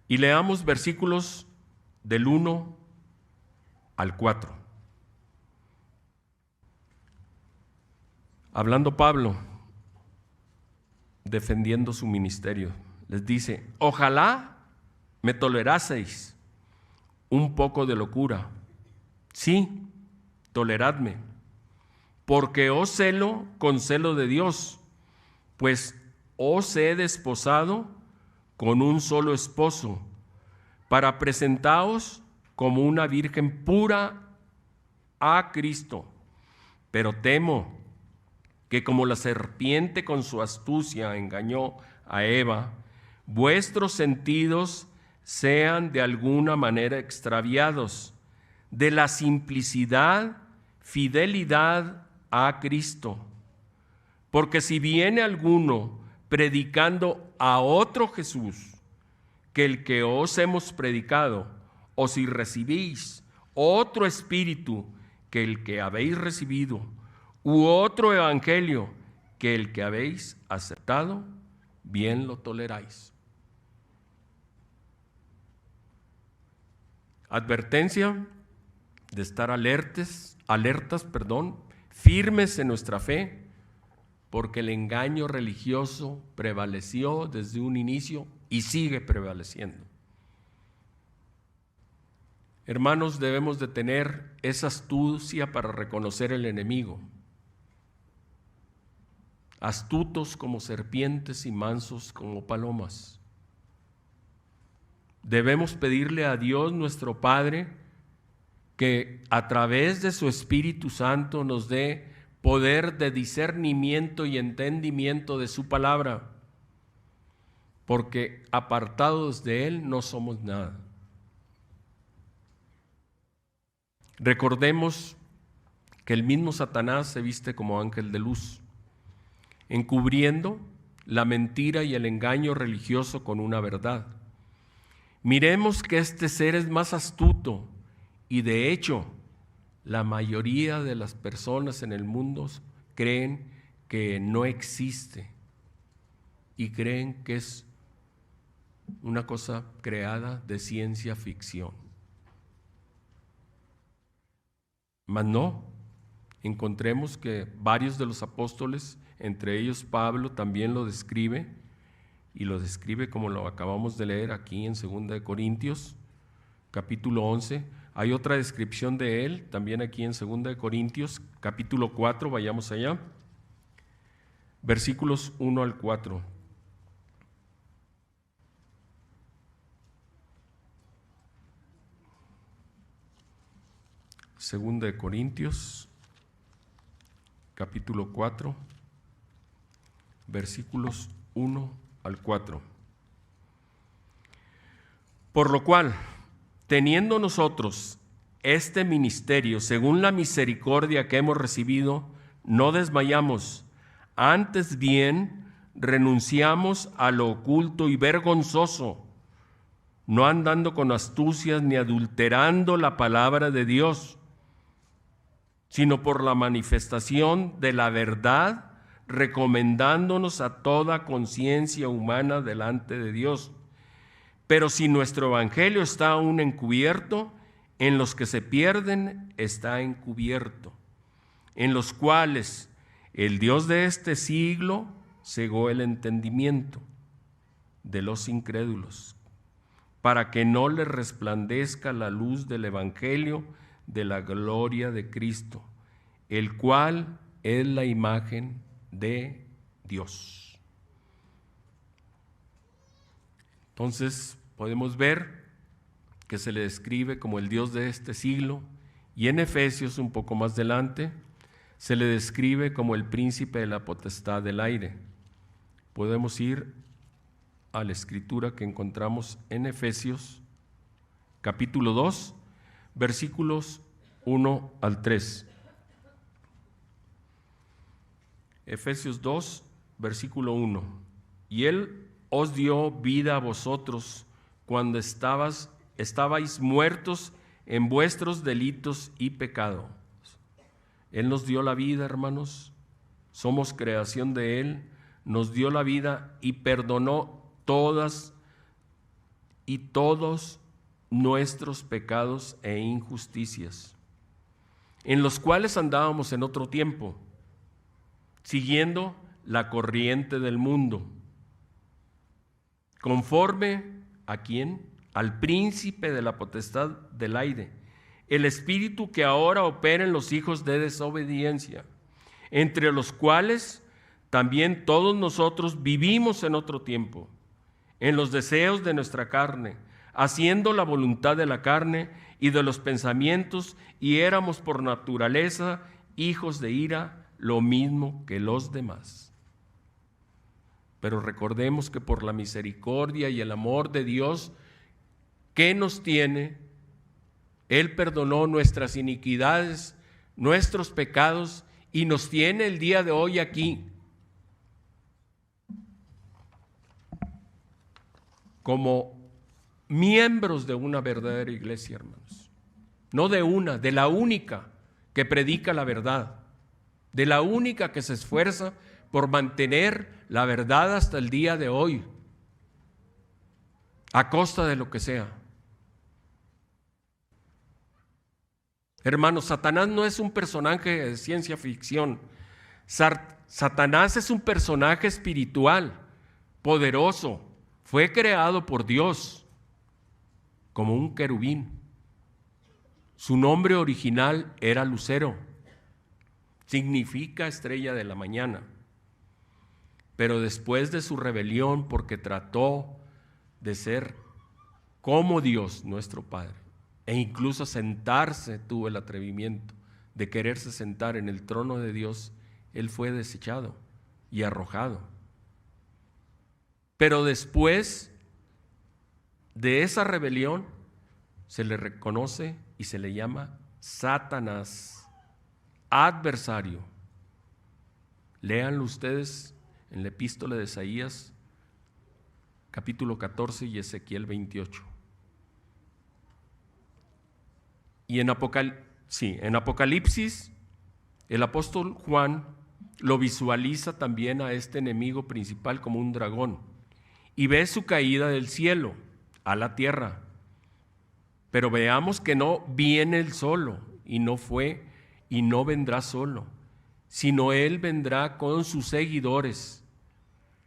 y leamos versículos del 1 al 4. Hablando Pablo defendiendo su ministerio. Les dice: ojalá me toleraseis un poco de locura. Sí, toleradme, porque os celo con celo de Dios, pues os he desposado con un solo esposo, para presentaros como una virgen pura a Cristo. Pero temo que como la serpiente con su astucia engañó a Eva, vuestros sentidos sean de alguna manera extraviados de la simplicidad, fidelidad a Cristo. Porque si viene alguno predicando a otro Jesús que el que os hemos predicado, o si recibís otro espíritu que el que habéis recibido, u otro evangelio que el que habéis aceptado, bien lo toleráis. Advertencia de estar alertas, firmes en nuestra fe, porque el engaño religioso prevaleció desde un inicio y sigue prevaleciendo. Hermanos, debemos de tener esa astucia para reconocer el enemigo. Astutos como serpientes y mansos como palomas. Debemos pedirle a Dios nuestro Padre que a través de su Espíritu Santo nos dé poder de discernimiento y entendimiento de su palabra, porque apartados de Él no somos nada. Recordemos que el mismo Satanás se viste como ángel de luz, encubriendo la mentira y el engaño religioso con una verdad. Miremos que este ser es más astuto y de hecho la mayoría de las personas en el mundo creen que no existe y creen que es una cosa creada de ciencia ficción. Mas no, encontremos que varios de los apóstoles, entre ellos Pablo, también lo describe, y lo describe como lo acabamos de leer aquí en 2 de Corintios, capítulo 11. Hay otra descripción de él también aquí en 2 de Corintios, capítulo 4, vayamos allá, versículos 1 al 4. Segunda de Corintios, capítulo 4, versículos 1 al 4. Por lo cual, teniendo nosotros este ministerio, según la misericordia que hemos recibido, no desmayamos, antes bien renunciamos a lo oculto y vergonzoso, no andando con astucias ni adulterando la palabra de Dios, sino por la manifestación de la verdad, recomendándonos a toda conciencia humana delante de Dios. Pero si nuestro evangelio está aún encubierto, en los que se pierden está encubierto, en los cuales el Dios de este siglo cegó el entendimiento de los incrédulos, para que no les resplandezca la luz del evangelio de la gloria de Cristo, el cual es la imagen de Dios. Entonces podemos ver que se le describe como el Dios de este siglo, y en Efesios, un poco más adelante, se le describe como el príncipe de la potestad del aire. Podemos ir a la escritura que encontramos en Efesios, capítulo 2, versículos 1 al 3. Efesios 2, versículo 1. Y Él os dio vida a vosotros cuando estabais muertos en vuestros delitos y pecados. Él nos dio la vida, hermanos. Somos creación de Él. Nos dio la vida y perdonó todos nuestros pecados e injusticias, en los cuales andábamos en otro tiempo, siguiendo la corriente del mundo, conforme ¿a quién? Al príncipe de la potestad del aire, el espíritu que ahora opera en los hijos de desobediencia, entre los cuales también todos nosotros vivimos en otro tiempo, en los deseos de nuestra carne, haciendo la voluntad de la carne y de los pensamientos, y éramos por naturaleza hijos de ira, lo mismo que los demás. Pero recordemos que por la misericordia y el amor de Dios que nos tiene, Él perdonó nuestras iniquidades, nuestros pecados, y nos tiene el día de hoy aquí como miembros de una verdadera iglesia, hermanos. No de una, de la única que predica la verdad, de la única que se esfuerza por mantener la verdad hasta el día de hoy, a costa de lo que sea. Hermanos, Satanás no es un personaje de ciencia ficción. Satanás es un personaje espiritual, poderoso. Fue creado por Dios como un querubín. Su nombre original era Lucero. Significa estrella de la mañana. Pero después de su rebelión, porque trató de ser como Dios, nuestro Padre, e incluso sentarse, tuvo el atrevimiento de quererse sentar en el trono de Dios, él fue desechado y arrojado. Pero después de esa rebelión se le reconoce y se le llama Satanás, adversario. Léanlo ustedes en la epístola de Isaías, capítulo 14 y Ezequiel 28. Y en Apocalipsis, el apóstol Juan lo visualiza también a este enemigo principal como un dragón y ve su caída del cielo a la tierra. Pero veamos que no viene él solo, y no fue y no vendrá solo, sino él vendrá con sus seguidores,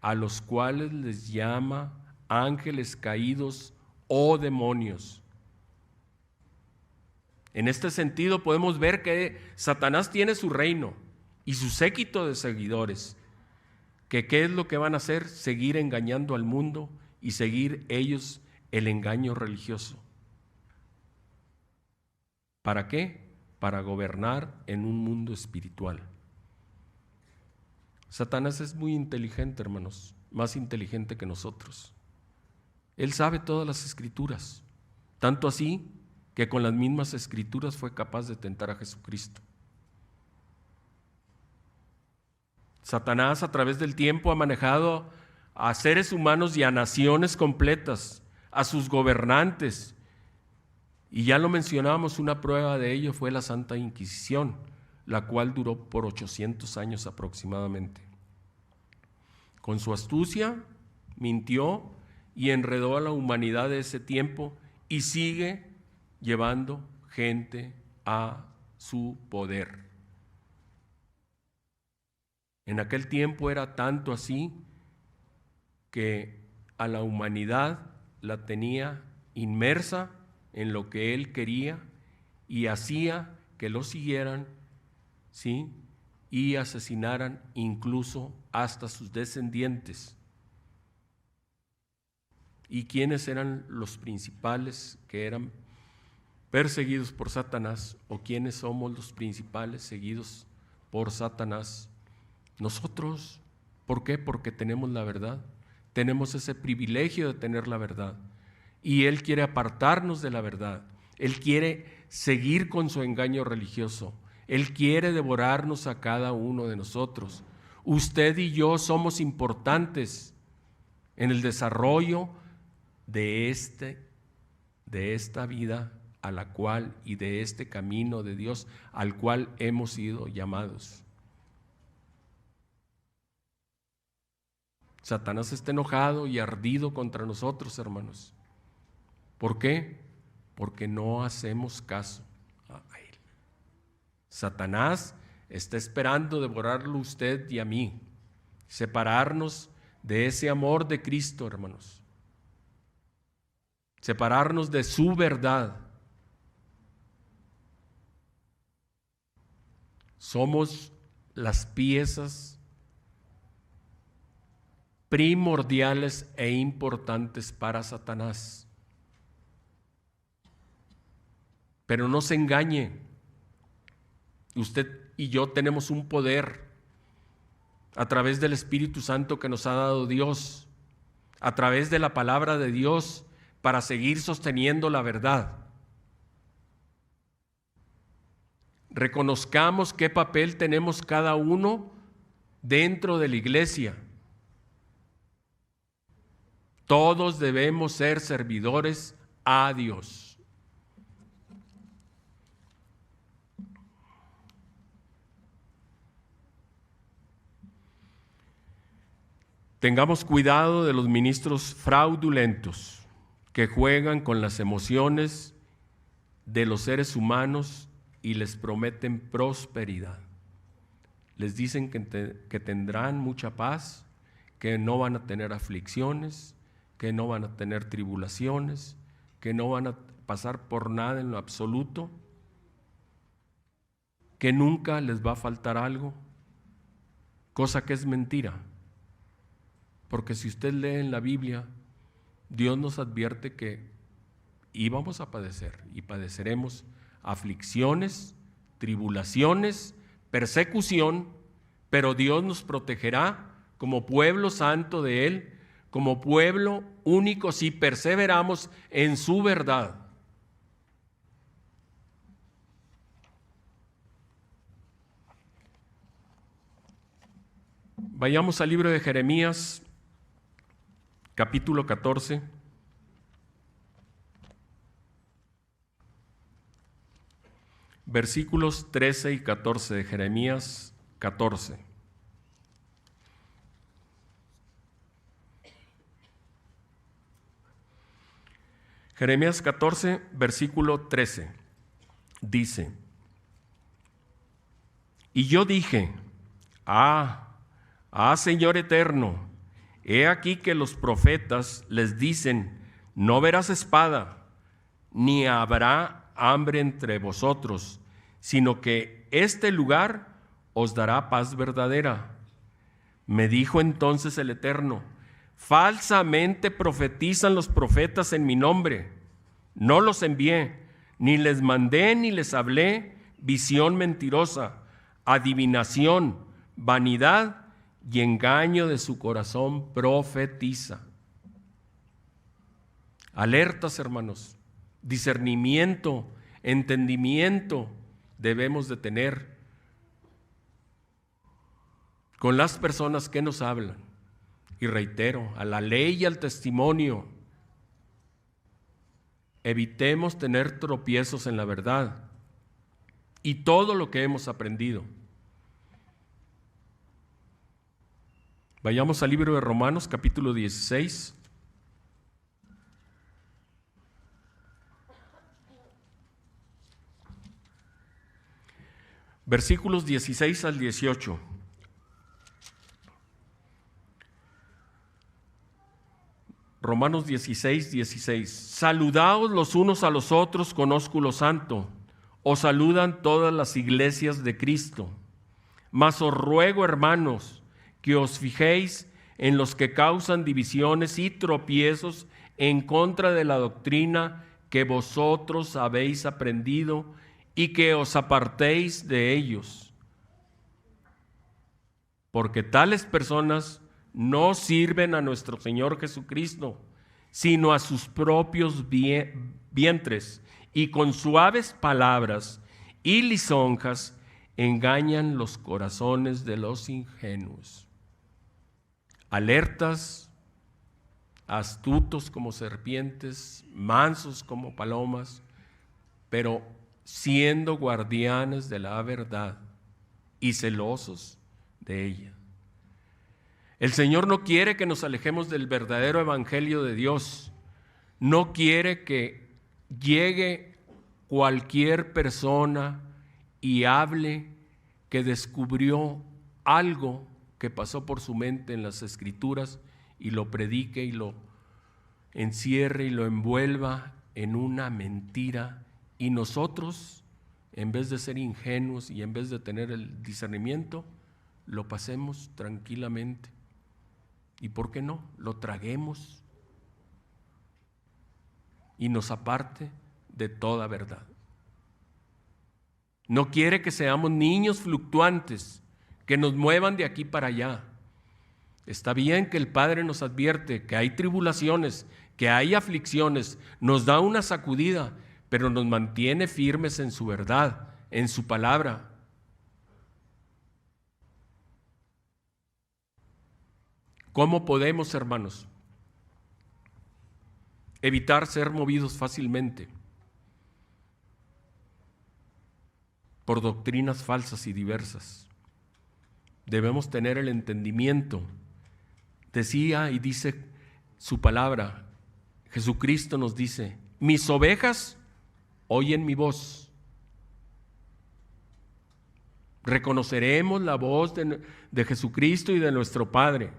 a los cuales les llama ángeles caídos o demonios. En este sentido podemos ver que Satanás tiene su reino y su séquito de seguidores, que ¿qué es lo que van a hacer? Seguir engañando al mundo y seguir ellos el engaño religioso. ¿Para qué? Para gobernar en un mundo espiritual. Satanás es muy inteligente, hermanos, más inteligente que nosotros. Él sabe todas las escrituras, tanto así que con las mismas escrituras fue capaz de tentar a Jesucristo. Satanás a través del tiempo ha manejado a seres humanos y a naciones completas, a sus gobernantes. Y ya lo mencionamos, una prueba de ello fue la Santa Inquisición, la cual duró por 800 años aproximadamente. Con su astucia, mintió y enredó a la humanidad de ese tiempo y sigue llevando gente a su poder. En aquel tiempo era tanto así que a la humanidad la tenía inmersa en lo que él quería y hacía que lo siguieran, ¿sí? Y asesinaran incluso hasta sus descendientes. ¿Y quiénes eran los principales que eran perseguidos por Satanás, o quiénes somos los principales seguidos por Satanás? Nosotros. ¿Por qué? Porque tenemos la verdad, tenemos ese privilegio de tener la verdad, y Él quiere apartarnos de la verdad. Él quiere seguir con su engaño religioso. Él quiere devorarnos a cada uno de nosotros. Usted y yo somos importantes en el desarrollo de esta vida a la cual, y de este camino de Dios al cual hemos sido llamados. Satanás está enojado y ardido contra nosotros, hermanos. ¿Por qué? Porque no hacemos caso a Él. Satanás está esperando devorarlo a usted y a mí, separarnos de ese amor de Cristo, hermanos. separarnos de su verdad. Somos las piezas primordiales e importantes para Satanás. Pero no se engañe, usted y yo tenemos un poder a través del Espíritu Santo que nos ha dado Dios, a través de la palabra de Dios, para seguir sosteniendo la verdad. Reconozcamos qué papel tenemos cada uno dentro de la iglesia. Todos debemos ser servidores a Dios. Tengamos cuidado de los ministros fraudulentos que juegan con las emociones de los seres humanos y les prometen prosperidad. Les dicen que tendrán mucha paz, que no van a tener aflicciones, que no van a tener tribulaciones, que no van a pasar por nada en lo absoluto, que nunca les va a faltar algo, cosa que es mentira. Porque si usted lee en la Biblia, Dios nos advierte que íbamos a padecer y padeceremos aflicciones, tribulaciones, persecución, pero Dios nos protegerá como pueblo santo de Él, como pueblo único si perseveramos en su verdad. Vayamos al libro de Jeremías, capítulo 14. Versículos 13 y 14 de Jeremías 14. Jeremías 14, versículo 13, dice: Y yo dije, Señor eterno, he aquí que los profetas les dicen, no verás espada, ni habrá hambre entre vosotros, sino que este lugar os dará paz verdadera. Me dijo entonces el Eterno, falsamente profetizan los profetas en mi nombre. No los envié, ni les mandé ni les hablé visión mentirosa, adivinación, vanidad y engaño de su corazón profetiza. Alertas, hermanos, discernimiento, entendimiento debemos de tener con las personas que nos hablan. Y reitero, a la ley y al testimonio, evitemos tener tropiezos en la verdad y todo lo que hemos aprendido. Vayamos al libro de Romanos, capítulo 16. Versículos 16 al 18. Romanos 16, 16. Saludaos los unos a los otros con ósculo santo. Os saludan todas las iglesias de Cristo. Mas os ruego, hermanos, que os fijéis en los que causan divisiones y tropiezos en contra de la doctrina que vosotros habéis aprendido y que os apartéis de ellos. Porque tales personas no sirven a nuestro Señor Jesucristo, sino a sus propios vientres, y con suaves palabras y lisonjas engañan los corazones de los ingenuos. Alertas, astutos como serpientes, mansos como palomas, pero siendo guardianes de la verdad y celosos de ella. El Señor no quiere que nos alejemos del verdadero evangelio de Dios. No quiere que llegue cualquier persona y hable que descubrió algo que pasó por su mente en las Escrituras y lo predique y encierre y lo envuelva en una mentira, y nosotros, en vez de ser ingenuos y en vez de tener el discernimiento, lo pasemos tranquilamente. ¿Y por qué no? Lo traguemos y nos aparte de toda verdad. No quiere que seamos niños fluctuantes, que nos muevan de aquí para allá. Está bien que el Padre nos advierte que hay tribulaciones, que hay aflicciones, nos da una sacudida, pero nos mantiene firmes en su verdad, en su palabra. ¿Cómo podemos, hermanos, evitar ser movidos fácilmente por doctrinas falsas y diversas? Debemos tener el entendimiento. Decía y dice su palabra, Jesucristo nos dice: mis ovejas oyen mi voz. Reconoceremos la voz de Jesucristo y de nuestro Padre.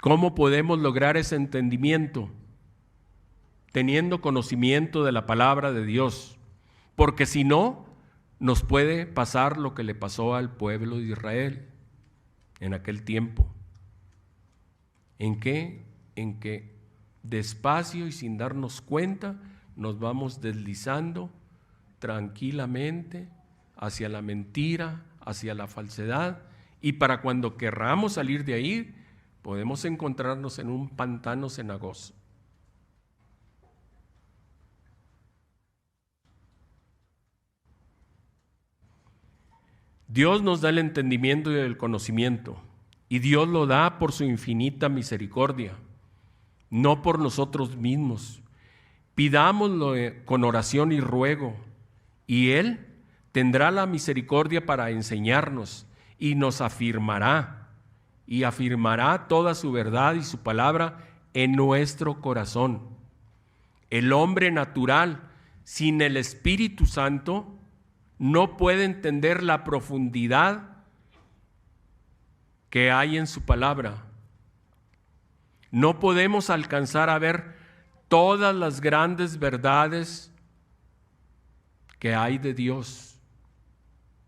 ¿Cómo podemos lograr ese entendimiento? Teniendo conocimiento de la palabra de Dios, porque si no, nos puede pasar lo que le pasó al pueblo de Israel en aquel tiempo. ¿En qué? En que despacio y sin darnos cuenta nos vamos deslizando tranquilamente hacia la mentira, hacia la falsedad, y para cuando querramos salir de ahí, podemos encontrarnos en un pantano cenagoso. Dios nos da el entendimiento y el conocimiento, y Dios lo da por su infinita misericordia, no por nosotros mismos. Pidámoslo con oración y ruego, y Él tendrá la misericordia para enseñarnos, y nos afirmará, y afirmará toda su verdad y su palabra en nuestro corazón. El hombre natural, sin el Espíritu Santo, no puede entender la profundidad que hay en su palabra. No podemos alcanzar a ver todas las grandes verdades que hay de Dios,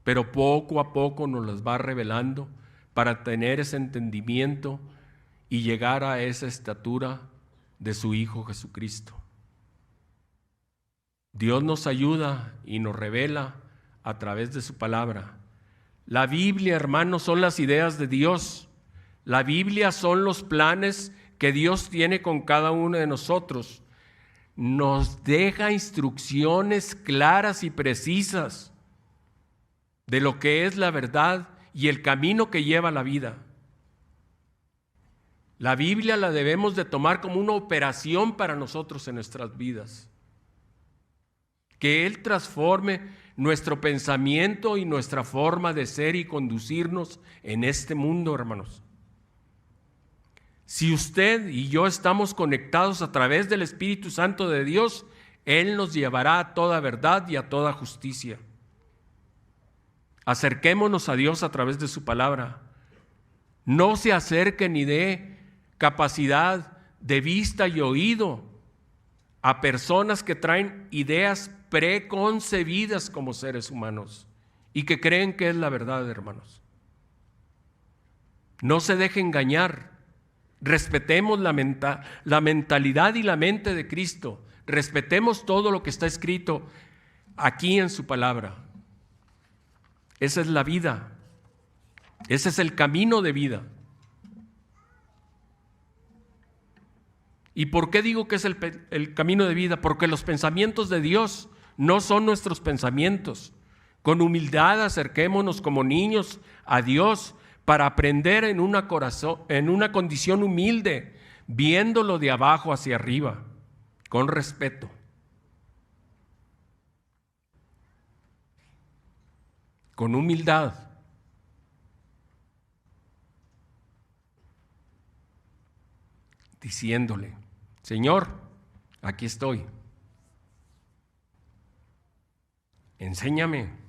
pero poco a poco nos las va revelando para tener ese entendimiento y llegar a esa estatura de su Hijo Jesucristo. Dios nos ayuda y nos revela a través de su palabra. La Biblia, hermanos, son las ideas de Dios. La Biblia son los planes que Dios tiene con cada uno de nosotros. Nos deja instrucciones claras y precisas de lo que es la verdad y el camino que lleva a la vida. La Biblia la debemos de tomar como una operación para nosotros en nuestras vidas. Que Él transforme nuestro pensamiento y nuestra forma de ser y conducirnos en este mundo, hermanos. Si usted y yo estamos conectados a través del Espíritu Santo de Dios, Él nos llevará a toda verdad y a toda justicia. Acerquémonos a Dios a través de su palabra. No se acerque ni dé capacidad de vista y oído a personas que traen ideas preconcebidas como seres humanos y que creen que es la verdad, hermanos. No se deje engañar. Respetemos la mentalidad y la mente de Cristo. Respetemos todo lo que está escrito aquí en su palabra. Esa es la vida. Ese es el camino de vida. ¿Y por qué digo que es el camino de vida? Porque los pensamientos de Dios no son nuestros pensamientos. Con humildad acerquémonos como niños a Dios para aprender en una condición humilde, viéndolo de abajo hacia arriba, con respeto. Con humildad. Diciéndole: Señor, aquí estoy. Enséñame.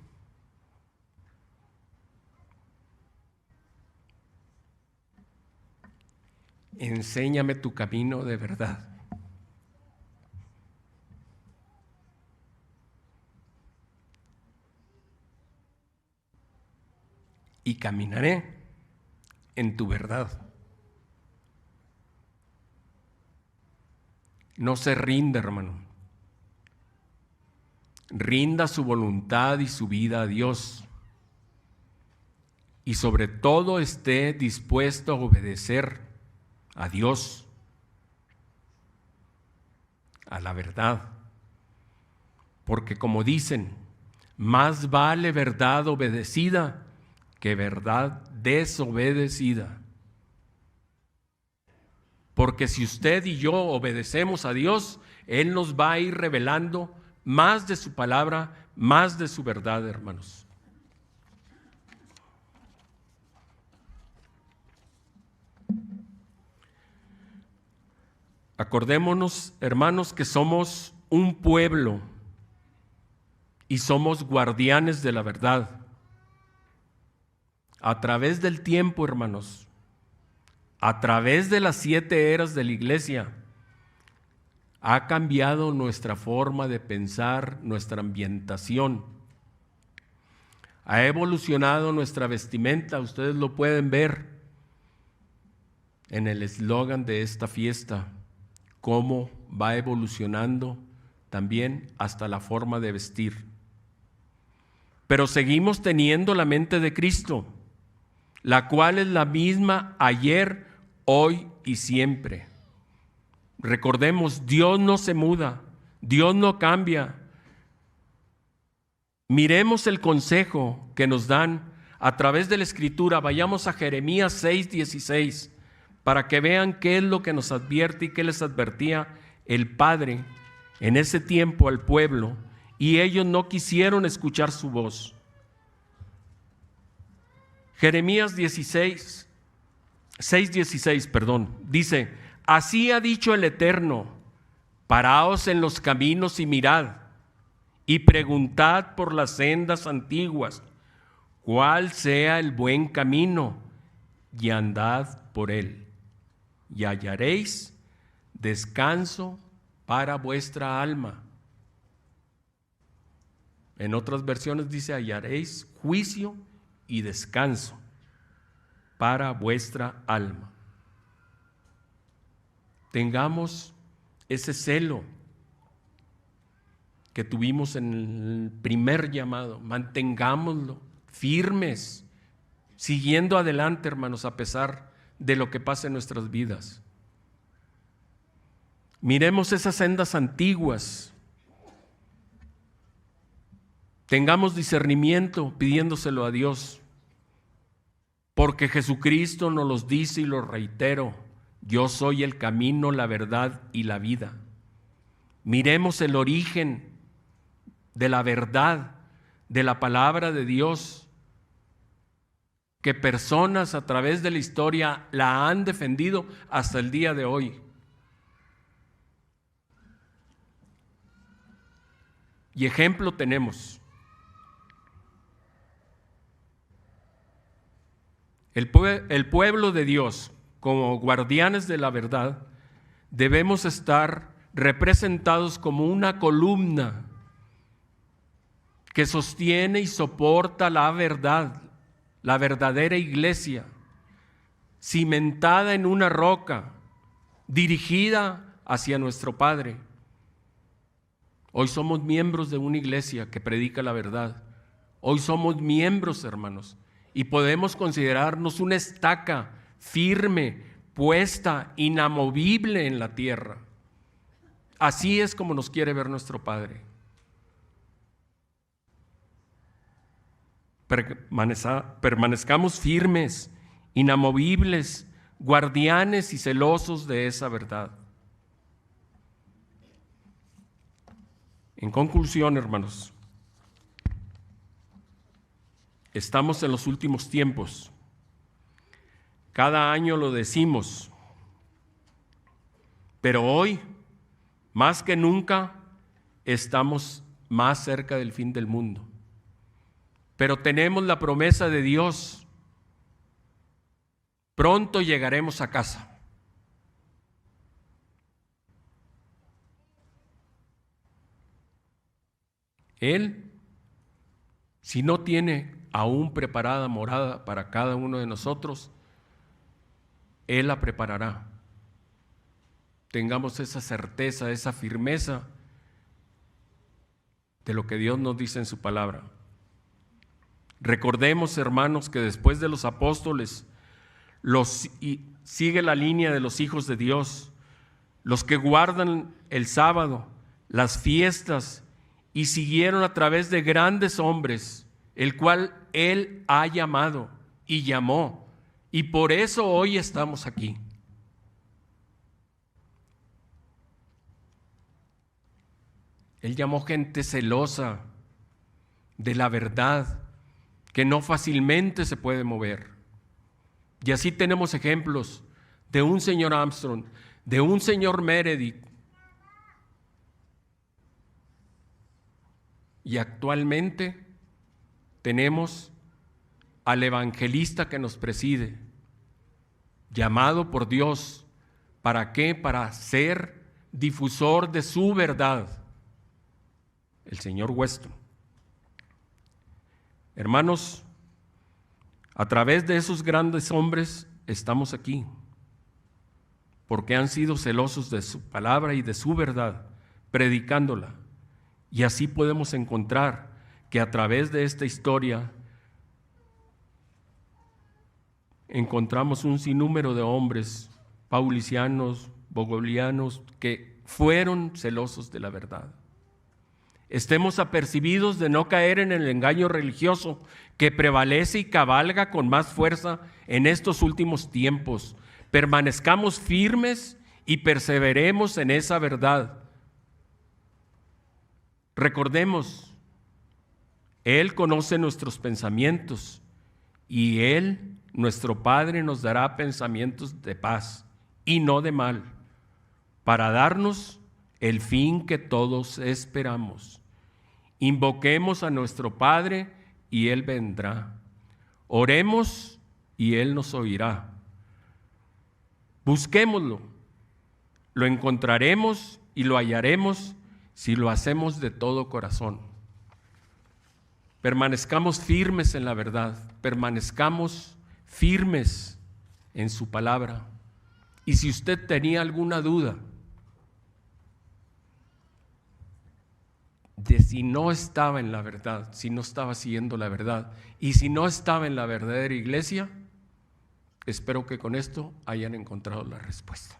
enséñame tu camino de verdad. Y caminaré en tu verdad. No se rinda, hermano. Rinda su voluntad y su vida a Dios. Y sobre todo esté dispuesto a obedecer a Dios, a la verdad. Porque como dicen, más vale verdad obedecida que verdad desobedecida. Porque si usted y yo obedecemos a Dios, Él nos va a ir revelando más de su palabra, más de su verdad, hermanos. Acordémonos, hermanos, que somos un pueblo y somos guardianes de la verdad. A través del tiempo, hermanos, a través de las 7 eras de la iglesia, ha cambiado nuestra forma de pensar, nuestra ambientación. Ha evolucionado nuestra vestimenta, ustedes lo pueden ver en el eslogan de esta fiesta, cómo va evolucionando también hasta la forma de vestir. Pero seguimos teniendo la mente de Cristo, la cual es la misma ayer, hoy y siempre. Recordemos, Dios no se muda, Dios no cambia. Miremos el consejo que nos dan a través de la Escritura. Vayamos a Jeremías 6:16 para que vean qué es lo que nos advierte y qué les advertía el Padre en ese tiempo al pueblo, y ellos no quisieron escuchar su voz. Jeremías 6:16, dice: así ha dicho el Eterno, paraos en los caminos y mirad, y preguntad por las sendas antiguas, cuál sea el buen camino, y andad por él, y hallaréis descanso para vuestra alma. En otras versiones dice: hallaréis juicio y descanso para vuestra alma. Tengamos ese celo que tuvimos en el primer llamado, mantengámoslo firmes, siguiendo adelante, hermanos, a pesar de lo que pasa en nuestras vidas. Miremos esas sendas antiguas, tengamos discernimiento pidiéndoselo a Dios, porque Jesucristo nos los dice y lo reitero: yo soy el camino, la verdad y la vida. Miremos el origen de la verdad, de la palabra de Dios, que personas a través de la historia la han defendido hasta el día de hoy. Y ejemplo tenemos. El pueblo de Dios, como guardianes de la verdad, debemos estar representados como una columna que sostiene y soporta la verdad, la verdadera iglesia, cimentada en una roca, dirigida hacia nuestro Padre. Hoy somos miembros de una iglesia que predica la verdad. Hoy somos miembros, hermanos, y podemos considerarnos una estaca firme, puesta, inamovible en la tierra. Así es como nos quiere ver nuestro Padre. Permanezcamos firmes, inamovibles, guardianes y celosos de esa verdad. En conclusión, hermanos, estamos en los últimos tiempos. Cada año lo decimos, pero hoy, más que nunca, estamos más cerca del fin del mundo. Pero tenemos la promesa de Dios: pronto llegaremos a casa. Él, si no tiene aún preparada morada para cada uno de nosotros, Él la preparará. Tengamos esa certeza, esa firmeza de lo que Dios nos dice en su palabra. Recordemos, hermanos, que después de los apóstoles sigue la línea de los hijos de Dios, los que guardan el sábado, las fiestas, y siguieron a través de grandes hombres, el cual Él ha llamado y llamó, y por eso hoy estamos aquí. Él llamó gente celosa de la verdad, que no fácilmente se puede mover. Y así tenemos ejemplos de un señor Armstrong, de un señor Meredith. Y actualmente tenemos al evangelista que nos preside, llamado por Dios. ¿Para qué? Para ser difusor de su verdad, el señor Weston. Hermanos, a través de esos grandes hombres estamos aquí, porque han sido celosos de su palabra y de su verdad, predicándola. Y así podemos encontrar que a través de esta historia encontramos un sinnúmero de hombres paulicianos, bogolianos, que fueron celosos de la verdad. Estemos apercibidos de no caer en el engaño religioso que prevalece y cabalga con más fuerza en estos últimos tiempos. Permanezcamos firmes y perseveremos en esa verdad. Recordemos, Él conoce nuestros pensamientos y Él, nuestro Padre, nos dará pensamientos de paz y no de mal, para darnos el fin que todos esperamos. Invoquemos a nuestro Padre y Él vendrá. Oremos y Él nos oirá. Busquémoslo, lo encontraremos y lo hallaremos si lo hacemos de todo corazón. Permanezcamos firmes en la verdad, permanezcamos firmes en su palabra. Y si usted tenía alguna duda de si no estaba en la verdad, si no estaba siguiendo la verdad, y si no estaba en la verdadera iglesia, espero que con esto hayan encontrado la respuesta.